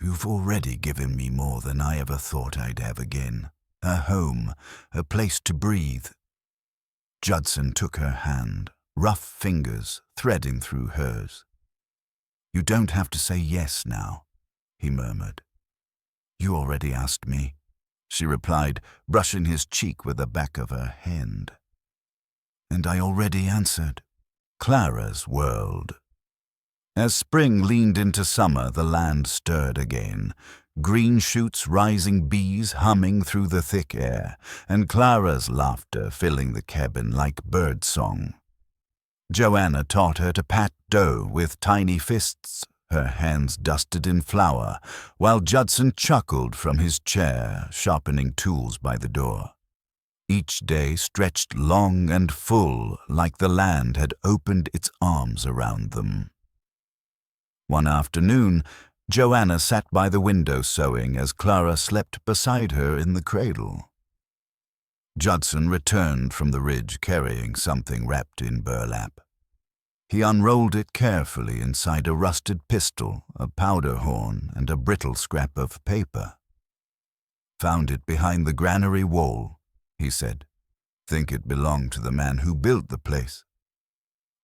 "You've already given me more than I ever thought I'd have again. A home, a place to breathe." Judson took her hand, rough fingers threading through hers. "You don't have to say yes now," he murmured. "You already asked me," she replied, brushing his cheek with the back of her hand. "And I already answered." Clara's world. As spring leaned into summer, the land stirred again. Green shoots, rising bees humming through the thick air, and Clara's laughter filling the cabin like bird song. Joanna taught her to pat dough with tiny fists, her hands dusted in flour, while Judson chuckled from his chair, sharpening tools by the door. Each day stretched long and full, like the land had opened its arms around them. One afternoon, Joanna sat by the window sewing as Clara slept beside her in the cradle. Judson returned from the ridge carrying something wrapped in burlap. He unrolled it carefully inside a rusted pistol, a powder horn, and a brittle scrap of paper. "Found it behind the granary wall," he said. "Think it belonged to the man who built the place."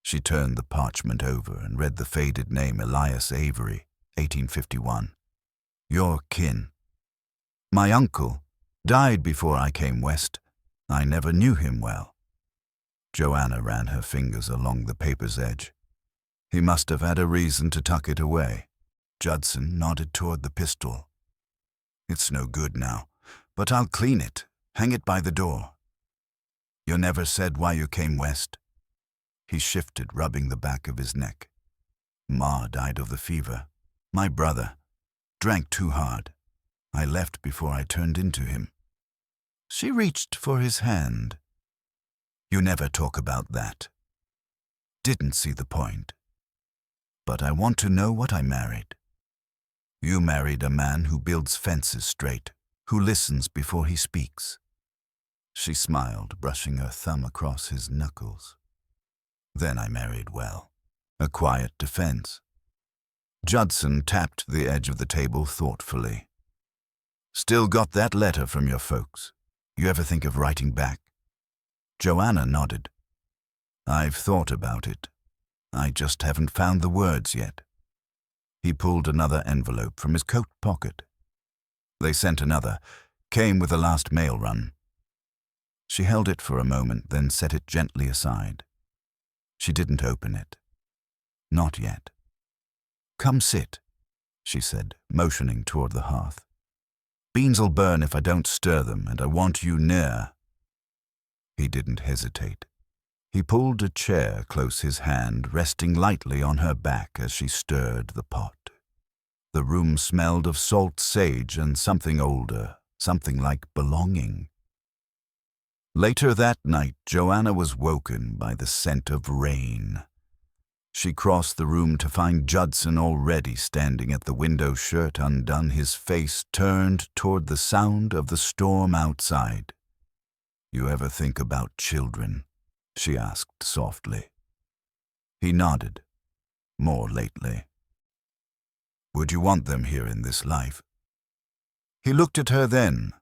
She turned the parchment over and read the faded name Elias Avery, 1851. "Your kin." "My uncle died before I came west. I never knew him well." Joanna ran her fingers along the paper's edge. "He must have had a reason to tuck it away." Judson nodded toward the pistol. "It's no good now, but I'll clean it, hang it by the door." "You never said why you came west." He shifted, rubbing the back of his neck. "Ma died of the fever. My brother drank too hard. I left before I turned into him." She reached for his hand. "You never talk about that." "Didn't see the point. But I want to know what I married." "You married a man who builds fences straight, who listens before he speaks." She smiled, brushing her thumb across his knuckles. "Then I married well. A quiet defense." Judson tapped the edge of the table thoughtfully. "Still got that letter from your folks? You ever think of writing back?" Joanna nodded. "I've thought about it. I just haven't found the words yet." He pulled another envelope from his coat pocket. They sent another, came with the last mail run. She held it for a moment, then set it gently aside. She didn't open it. Not yet. "Come sit," she said, motioning toward the hearth. "Beans'll burn if I don't stir them, and I want you near." He didn't hesitate. He pulled a chair close his hand, resting lightly on her back as she stirred the pot. The the room smelled of salt sage and something older, something like belonging. Later that night, Joanna was woken by the scent of rain. She crossed the room to find Judson already standing at the window, shirt undone, his face turned toward the sound of the storm outside. "You ever think about children?" she asked softly. He nodded. "More lately." "Would you want them here in this life?" He looked at her then,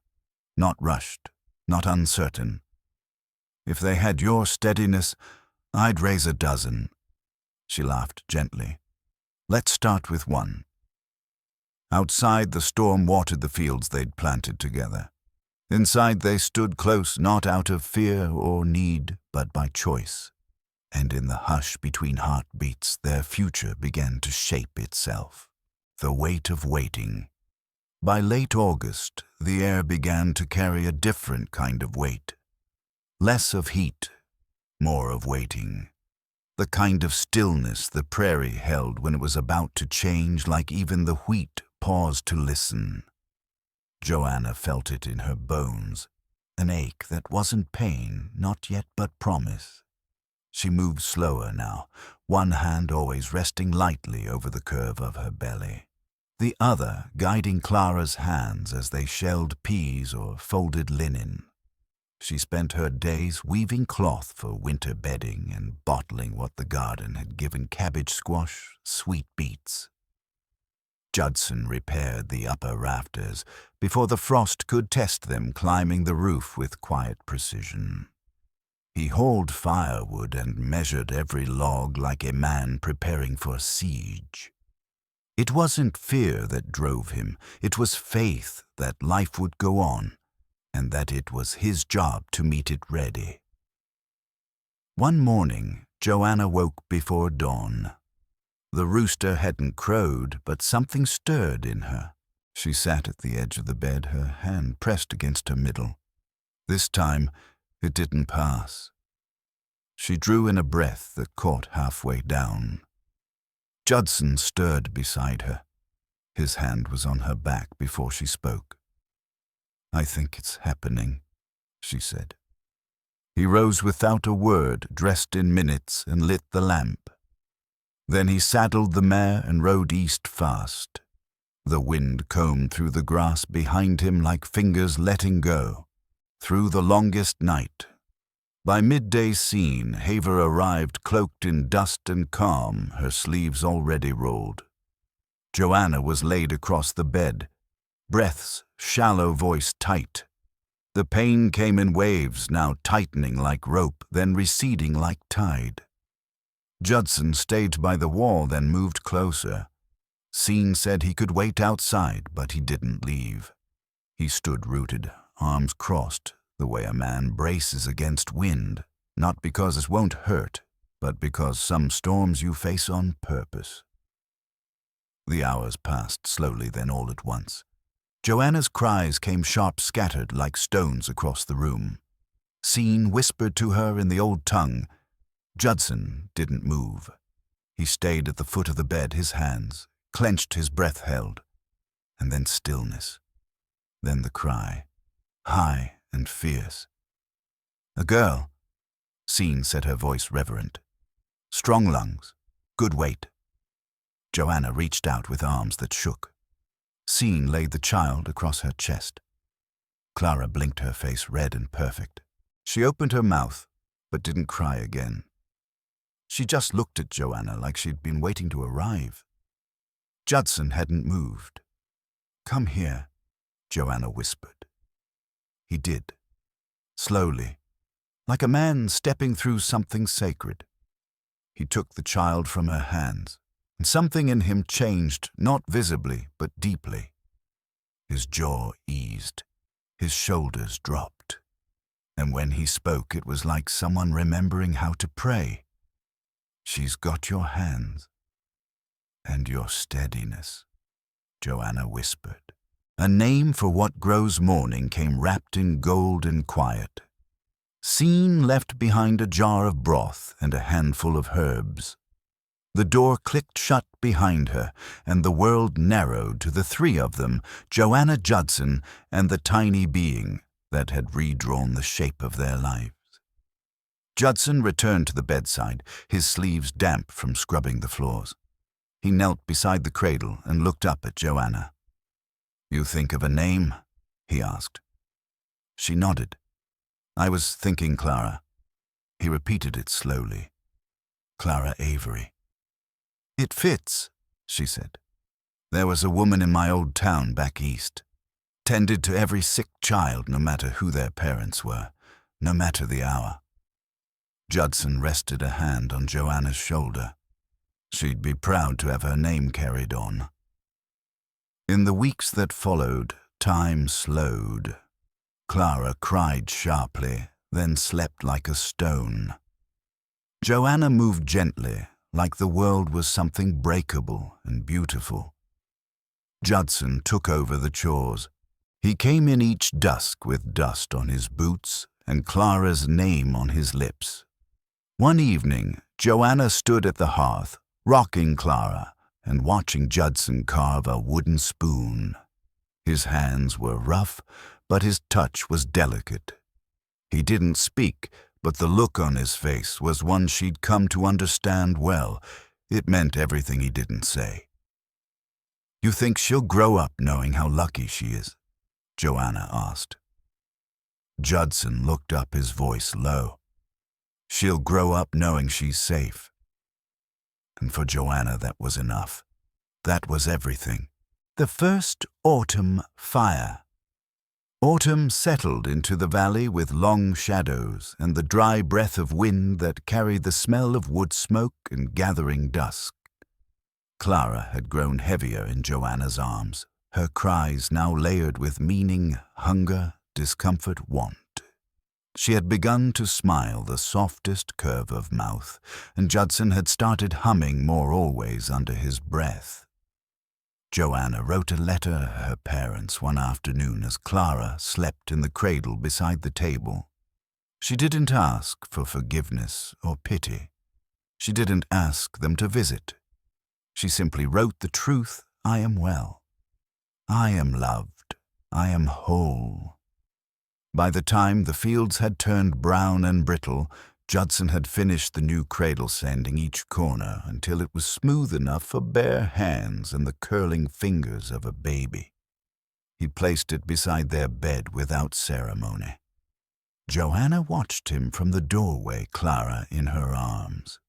not rushed, not uncertain. "If they had your steadiness, I'd raise a dozen." She laughed gently. "Let's start with one." Outside, the storm watered the fields they'd planted together. Inside, they stood close, not out of fear or need, but by choice. And in the hush between heartbeats, their future began to shape itself. The weight of waiting. By late August, the air began to carry a different kind of weight. Less of heat, more of waiting. The kind of stillness the prairie held when it was about to change, like even the wheat paused to listen. Joanna felt it in her bones, an ache that wasn't pain, not yet but promise. She moved slower now, one hand always resting lightly over the curve of her belly, the other guiding Clara's hands as they shelled peas or folded linen. She spent her days weaving cloth for winter bedding and bottling what the garden had given: cabbage squash, sweet beets. Judson repaired the upper rafters before the frost could test them, climbing the roof with quiet precision. He hauled firewood and measured every log like a man preparing for a siege. It wasn't fear that drove him, it was faith that life would go on, and that it was his job to meet it ready. One morning, Joanna woke before dawn. The rooster hadn't crowed, but something stirred in her. She sat at the edge of the bed, her hand pressed against her middle. This time, it didn't pass. She drew in a breath that caught halfway down. Judson stirred beside her. His hand was on her back before she spoke. "I think it's happening," she said. He rose without a word, dressed in minutes, and lit the lamp. Then he saddled the mare and rode east fast. The wind combed through the grass behind him like fingers letting go, through the longest night. By midday scene, Haver arrived cloaked in dust and calm, her sleeves already rolled. Joanna was laid across the bed, breaths, shallow voice tight. The pain came in waves, now tightening like rope, then receding like tide. Judson stayed by the wall, then moved closer. Scene said he could wait outside, but he didn't leave. He stood rooted, arms crossed, the way a man braces against wind, not because it won't hurt, but because some storms you face on purpose. The hours passed slowly, then all at once. Joanna's cries came sharp, scattered like stones across the room. Scene whispered to her in the old tongue. Judson didn't move. He stayed at the foot of the bed, his hands clenched, his breath held. And then stillness. Then the cry, high and fierce. "A girl," Scene said, her voice reverent. "Strong lungs, good weight." Joanna reached out with arms that shook. Scene laid the child across her chest. Clara blinked, her face red and perfect. She opened her mouth, but didn't cry again. She just looked at Joanna like she'd been waiting to arrive. Judson hadn't moved. "Come here," Joanna whispered. He did, slowly, like a man stepping through something sacred. He took the child from her hands, and something in him changed, not visibly, but deeply. His jaw eased, his shoulders dropped, and when he spoke, it was like someone remembering how to pray. "She's got your hands and your steadiness," Joanna whispered. A name for what grows morning came wrapped in gold and quiet. Scene left behind a jar of broth and a handful of herbs. The door clicked shut behind her, and the world narrowed to the three of them, Joanna, Judson, and the tiny being that had redrawn the shape of their lives. Judson returned to the bedside, his sleeves damp from scrubbing the floors. He knelt beside the cradle and looked up at Joanna. "You think of a name?" he asked. She nodded. "I was thinking Clara." He repeated it slowly. "Clara Avery." "It fits," she said. "There was a woman in my old town back east. Tended to every sick child, no matter who their parents were, no matter the hour." Judson rested a hand on Joanna's shoulder. She'd be proud to have her name carried on. In the weeks that followed, time slowed. Clara cried sharply, then slept like a stone. Joanna moved gently, like the world was something breakable and beautiful. Judson took over the chores. He came in each dusk with dust on his boots and Clara's name on his lips. One evening, Joanna stood at the hearth, rocking Clara and watching Judson carve a wooden spoon. His hands were rough, but his touch was delicate. He didn't speak, but the look on his face was one she'd come to understand well. It meant everything he didn't say. "You think she'll grow up knowing how lucky she is?" Joanna asked. Judson looked up, his voice low. "She'll grow up knowing she's safe." And for Joanna, that was enough. That was everything. The first autumn fire. Autumn settled into the valley with long shadows and the dry breath of wind that carried the smell of wood smoke and gathering dusk. Clara had grown heavier in Joanna's arms, her cries now layered with meaning, hunger, discomfort, want. She had begun to smile the softest curve of mouth, and Judson had started humming more always under his breath. Joanna wrote a letter to her parents one afternoon as Clara slept in the cradle beside the table. She didn't ask for forgiveness or pity. She didn't ask them to visit. She simply wrote the truth: "I am well. I am loved. I am whole." By the time the fields had turned brown and brittle, Judson had finished the new cradle sanding each corner until it was smooth enough for bare hands and the curling fingers of a baby. He placed it beside their bed without ceremony. Joanna watched him from the doorway, Clara in her arms.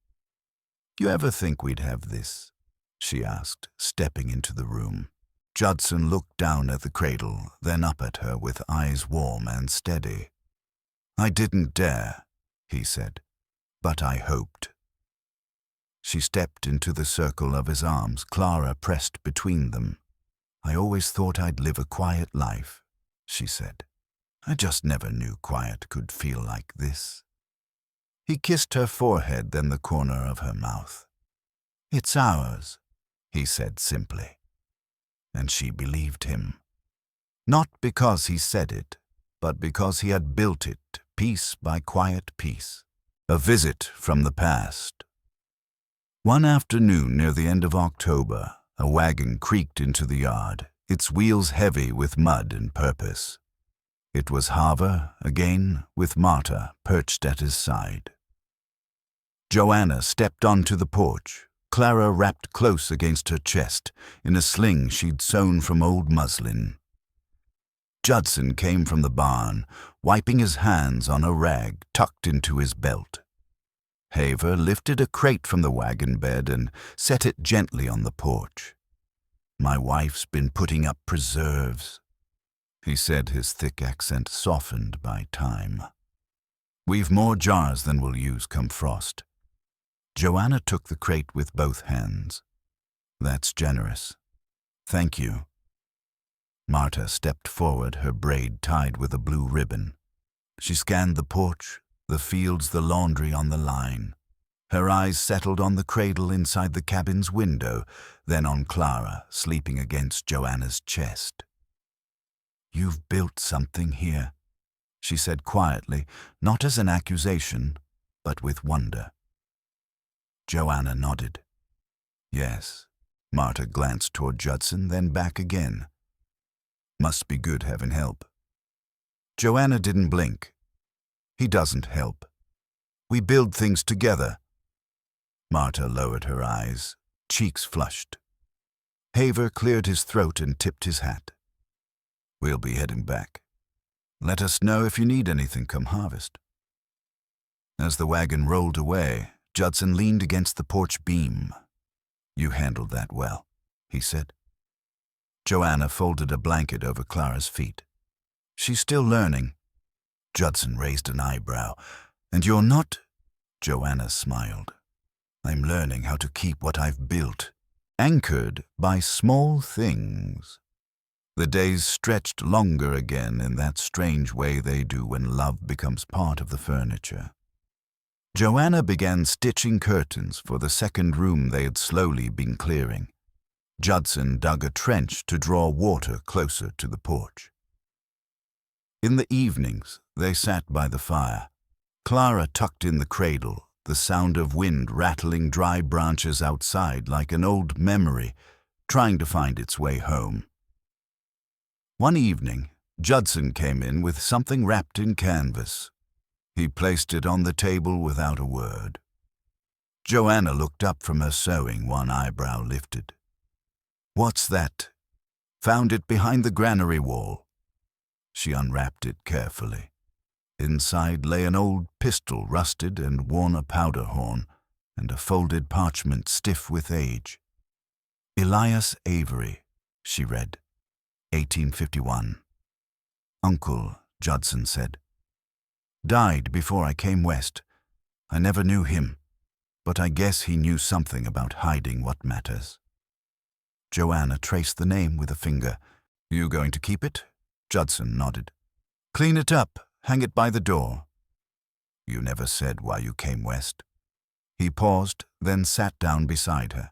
"You ever think we'd have this?" she asked, stepping into the room. Judson looked down at the cradle, then up at her with eyes warm and steady. "I didn't dare," he said, "but I hoped." She stepped into the circle of his arms, Clara pressed between them. "I always thought I'd live a quiet life," she said. "I just never knew quiet could feel like this." He kissed her forehead, then the corner of her mouth. "It's ours," he said simply. And she believed him. Not because he said it, but because he had built it, piece by quiet piece. A visit from the past. One afternoon near the end of October, a wagon creaked into the yard, its wheels heavy with mud and purpose. It was Harver, again, with Marta perched at his side. Joanna stepped onto the porch, Clara wrapped close against her chest in a sling she'd sewn from old muslin. Judson came from the barn, wiping his hands on a rag tucked into his belt. Haver lifted a crate from the wagon bed and set it gently on the porch. "My wife's been putting up preserves," he said, his thick accent softened by time. "We've more jars than we'll use come frost." Joanna took the crate with both hands. "That's generous. Thank you." Marta stepped forward, her braid tied with a blue ribbon. She scanned the porch, the fields, the laundry on the line. Her eyes settled on the cradle inside the cabin's window, then on Clara, sleeping against Joanna's chest. "You've built something here," she said quietly, not as an accusation, but with wonder. Joanna nodded. Yes. Marta glanced toward Judson, then back again. Must be good having help. Joanna didn't blink. He doesn't help. We build things together. Marta lowered her eyes, cheeks flushed. Haver cleared his throat and tipped his hat. We'll be heading back. Let us know if you need anything come harvest. As the wagon rolled away, Judson leaned against the porch beam. You handled that well, he said. Joanna folded a blanket over Clara's feet. She's still learning. Judson raised an eyebrow. And you're not? Joanna smiled. I'm learning how to keep what I've built, anchored by small things. The days stretched longer again in that strange way they do when love becomes part of the furniture. Joanna began stitching curtains for the second room they had slowly been clearing. Judson dug a trench to draw water closer to the porch. In the evenings, they sat by the fire. Clara tucked in the cradle, the sound of wind rattling dry branches outside like an old memory, trying to find its way home. One evening, Judson came in with something wrapped in canvas. He placed it on the table without a word. Joanna looked up from her sewing, one eyebrow lifted. What's that? Found it behind the granary wall. She unwrapped it carefully. Inside lay an old pistol, rusted and worn a powder horn, and a folded parchment stiff with age. Elias Avery, she read, 1851. Uncle, Judson said. Died before I came west. I never knew him, but I guess he knew something about hiding what matters. Joanna traced the name with a finger. You going to keep it? Judson nodded. Clean it up, hang it by the door. You never said why you came west. He paused, then sat down beside her.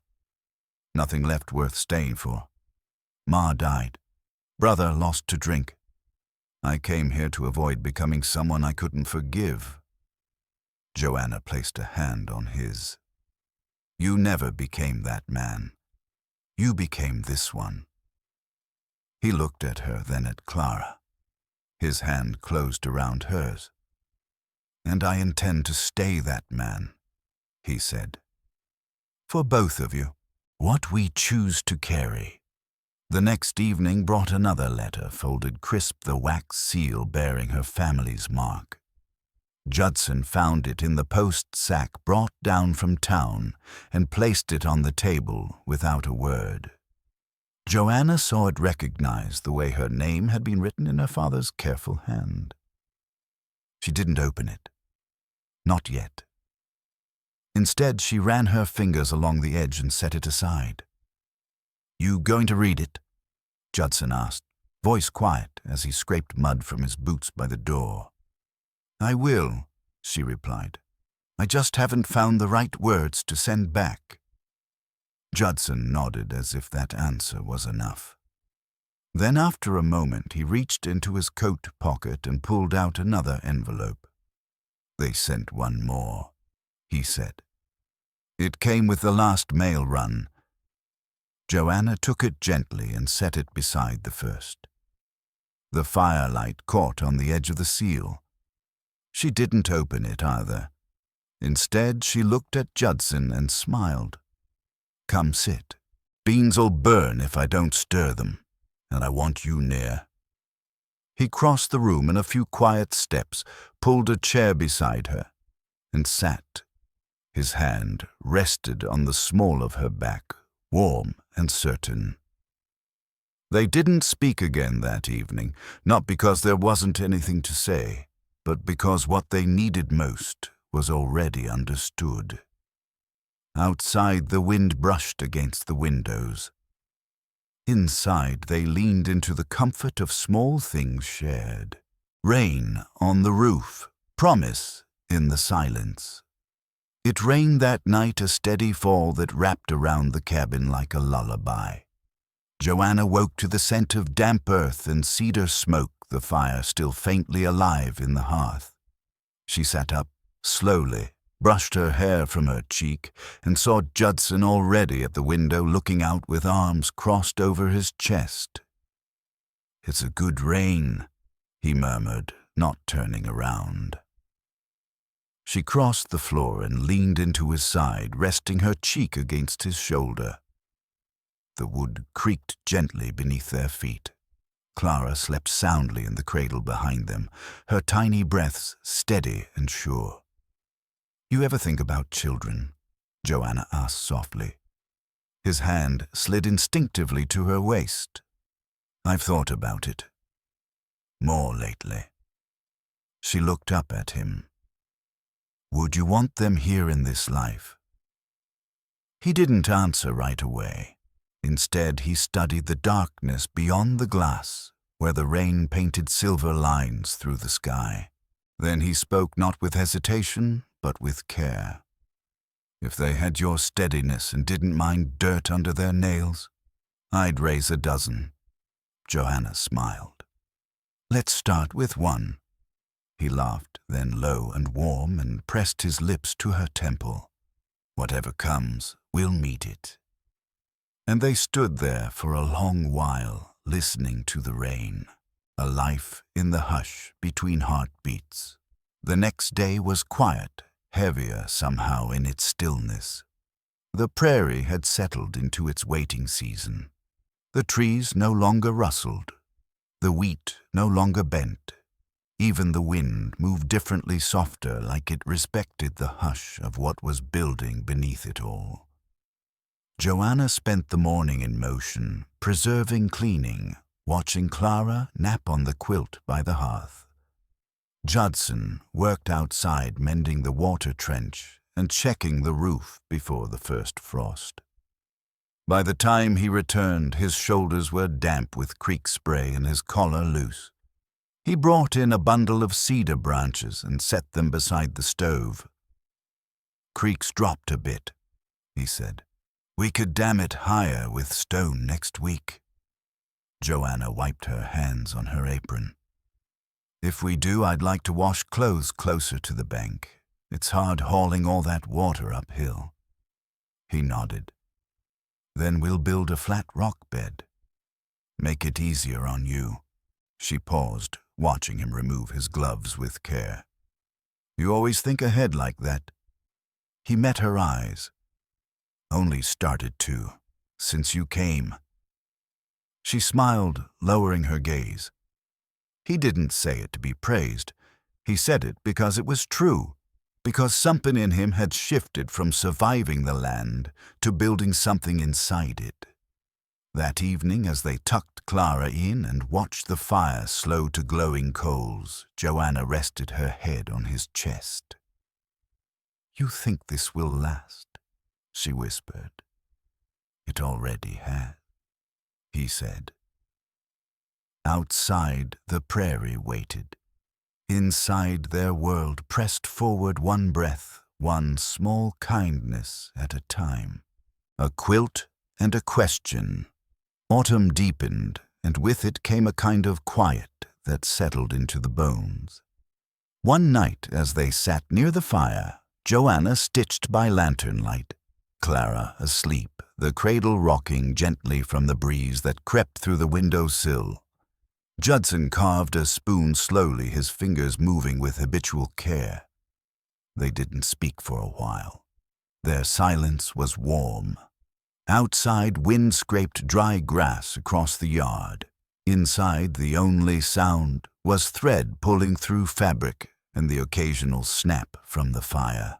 Nothing left worth staying for. Ma died. Brother lost to drink. I came here to avoid becoming someone I couldn't forgive. Joanna placed a hand on his. You never became that man. You became this one. He looked at her, then at Clara. His hand closed around hers. And I intend to stay that man, he said. For both of you, what we choose to carry. The next evening brought another letter, folded crisp, the wax seal bearing her family's mark. Judson found it in the post sack brought down from town and placed it on the table without a word. Joanna saw it recognized the way her name had been written in her father's careful hand. She didn't open it. Not yet. Instead, she ran her fingers along the edge and set it aside. You going to read it? Judson asked, voice quiet as he scraped mud from his boots by the door. I will, she replied. I just haven't found the right words to send back. Judson nodded as if that answer was enough. Then after a moment he reached into his coat pocket and pulled out another envelope. They sent one more, he said. It came with the last mail run. Joanna took it gently and set it beside the first. The firelight caught on the edge of the seal. She didn't open it either. Instead, she looked at Judson and smiled. Come sit. Beans'll burn if I don't stir them, and I want you near. He crossed the room in a few quiet steps, pulled a chair beside her, and sat. His hand rested on the small of her back, warm and certain. They didn't speak again that evening, not because there wasn't anything to say, but because what they needed most was already understood. Outside, the wind brushed against the windows. Inside, they leaned into the comfort of small things shared. Rain on the roof, promise in the silence. It rained that night, a steady fall that wrapped around the cabin like a lullaby. Joanna woke to the scent of damp earth and cedar smoke, the fire still faintly alive in the hearth. She sat up, slowly, brushed her hair from her cheek, and saw Judson already at the window looking out with arms crossed over his chest. "It's a good rain," he murmured, not turning around. She crossed the floor and leaned into his side, resting her cheek against his shoulder. The wood creaked gently beneath their feet. Clara slept soundly in the cradle behind them, her tiny breaths steady and sure. "You ever think about children?" Joanna asked softly. His hand slid instinctively to her waist. "I've thought about it. More lately." She looked up at him. "Would you want them here in this life?" He didn't answer right away. Instead, he studied the darkness beyond the glass, where the rain painted silver lines through the sky. Then he spoke not with hesitation, but with care. "If they had your steadiness and didn't mind dirt under their nails, I'd raise a dozen." Joanna smiled. "Let's start with one." He laughed, then low and warm, and pressed his lips to her temple. "Whatever comes, we'll meet it." And they stood there for a long while, listening to the rain, a life in the hush between heartbeats. The next day was quiet, heavier somehow in its stillness. The prairie had settled into its waiting season. The trees no longer rustled. The wheat no longer bent. Even the wind moved differently softer, like it respected the hush of what was building beneath it all. Joanna spent the morning in motion, preserving cleaning, watching Clara nap on the quilt by the hearth. Judson worked outside mending the water trench and checking the roof before the first frost. By the time he returned, his shoulders were damp with creek spray and his collar loose. He brought in a bundle of cedar branches and set them beside the stove. "Creek's dropped a bit," he said. "We could dam it higher with stone next week." Joanna wiped her hands on her apron. "If we do, I'd like to wash clothes closer to the bank. It's hard hauling all that water uphill." He nodded. "Then we'll build a flat rock bed. Make it easier on you." She paused, watching him remove his gloves with care. "You always think ahead like that." He met her eyes. "Only started to, since you came." She smiled, lowering her gaze. He didn't say it to be praised. He said it because it was true, because something in him had shifted from surviving the land to building something inside it. That evening, as they tucked Clara in and watched the fire slow to glowing coals, Joanna rested her head on his chest. "You think this will last?" she whispered. "It already has," he said. Outside, the prairie waited. Inside, their world pressed forward one breath, one small kindness at a time. A quilt and a question. Autumn deepened, and with it came a kind of quiet that settled into the bones. One night, as they sat near the fire, Joanna stitched by lantern light, Clara asleep, the cradle rocking gently from the breeze that crept through the window sill. Judson carved a spoon slowly, his fingers moving with habitual care. They didn't speak for a while. Their silence was warm. Outside, wind scraped dry grass across the yard. Inside, the only sound was thread pulling through fabric and the occasional snap from the fire.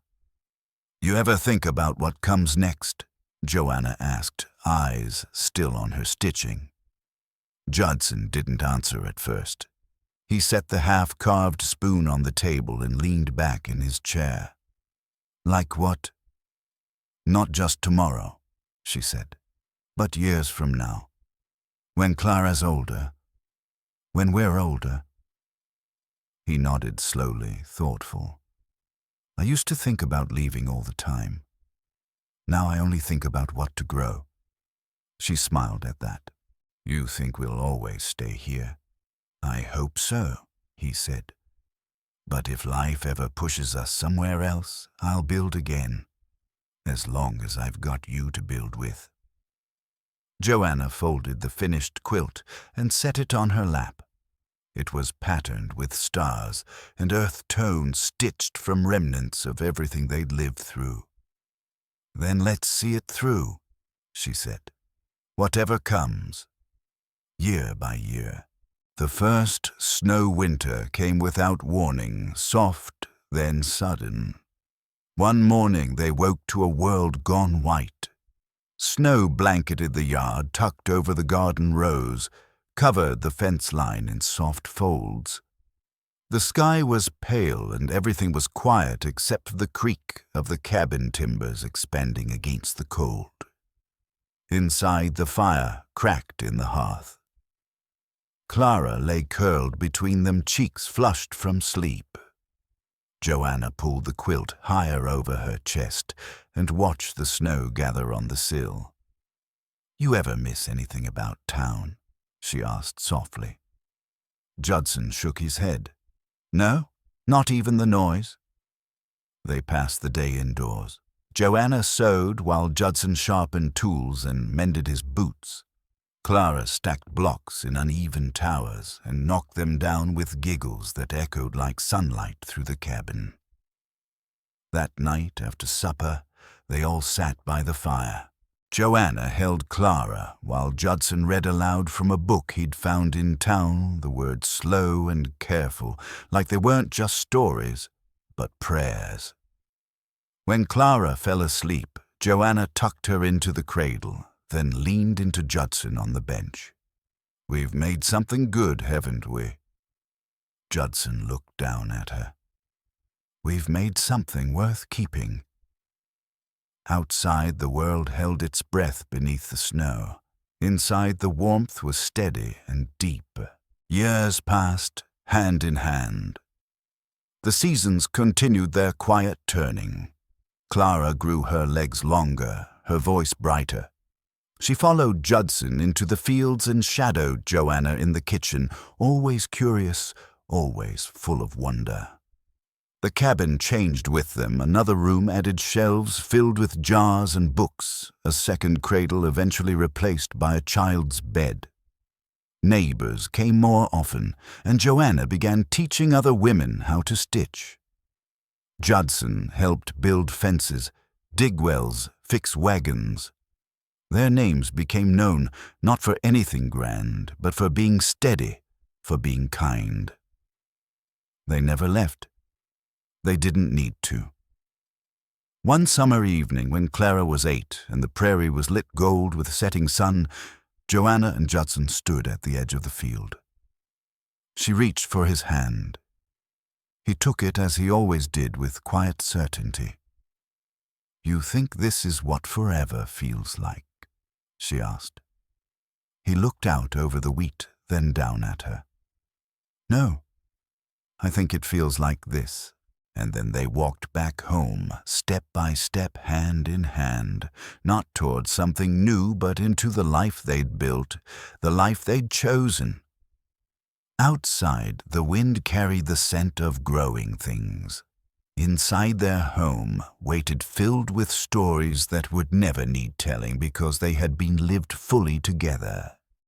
"You ever think about what comes next?" Joanna asked, eyes still on her stitching. Judson didn't answer at first. He set the half-carved spoon on the table and leaned back in his chair. "Like what?" "Not just tomorrow," she said, "but years from now. When Clara's older. When we're older." He nodded slowly, thoughtful. "I used to think about leaving all the time. Now I only think about what to grow." She smiled at that. "You think we'll always stay here?" "I hope so," he said. But if life ever pushes us somewhere else, I'll build again, as long as I've got you to build with." Joanna folded the finished quilt and set it on her lap. It was patterned with stars and earth tones stitched from remnants of everything they'd lived through. "Then let's see it through," she said. "Whatever comes." Year by year, the first snow winter came without warning, soft, then sudden. One morning they woke to a world gone white. Snow blanketed the yard, tucked over the garden rows, covered the fence line in soft folds. The sky was pale and everything was quiet except for the creak of the cabin timbers expanding against the cold. Inside, the fire cracked in the hearth. Clara lay curled between them, cheeks flushed from sleep. Joanna pulled the quilt higher over her chest and watched the snow gather on the sill. "You ever miss anything about town?" she asked softly. Judson shook his head. "No, not even the noise." They passed the day indoors. Joanna sewed while Judson sharpened tools and mended his boots. Clara stacked blocks in uneven towers and knocked them down with giggles that echoed like sunlight through the cabin. That night, after supper, they all sat by the fire. Joanna held Clara while Judson read aloud from a book he'd found in town, the words slow and careful, like they weren't just stories, but prayers. When Clara fell asleep, Joanna tucked her into the cradle, then leaned into Judson on the bench. "We've made something good, haven't we?" Judson looked down at her. "We've made something worth keeping." Outside, the world held its breath beneath the snow. Inside, the warmth was steady and deep. Years passed, hand in hand. The seasons continued their quiet turning. Clara grew her legs longer, her voice brighter. She followed Judson into the fields and shadowed Joanna in the kitchen, always curious, always full of wonder. The cabin changed with them. Another room added shelves filled with jars and books, a second cradle eventually replaced by a child's bed. Neighbors came more often, and Joanna began teaching other women how to stitch. Judson helped build fences, dig wells, fix wagons. Their names became known not for anything grand, but for being steady, for being kind. They never left. They didn't need to. One summer evening, when Clara was 8 and the prairie was lit gold with the setting sun, Joanna and Judson stood at the edge of the field. She reached for his hand. He took it as he always did, with quiet certainty. "You think this is what forever feels like?" she asked. He looked out over the wheat, then down at her. "No, I think it feels like this." And then they walked back home, step by step, hand in hand, not towards something new, but into the life they'd built, the life they'd chosen. Outside, the wind carried the scent of growing things. Inside their home waited filled with stories that would never need telling because they had been lived fully together.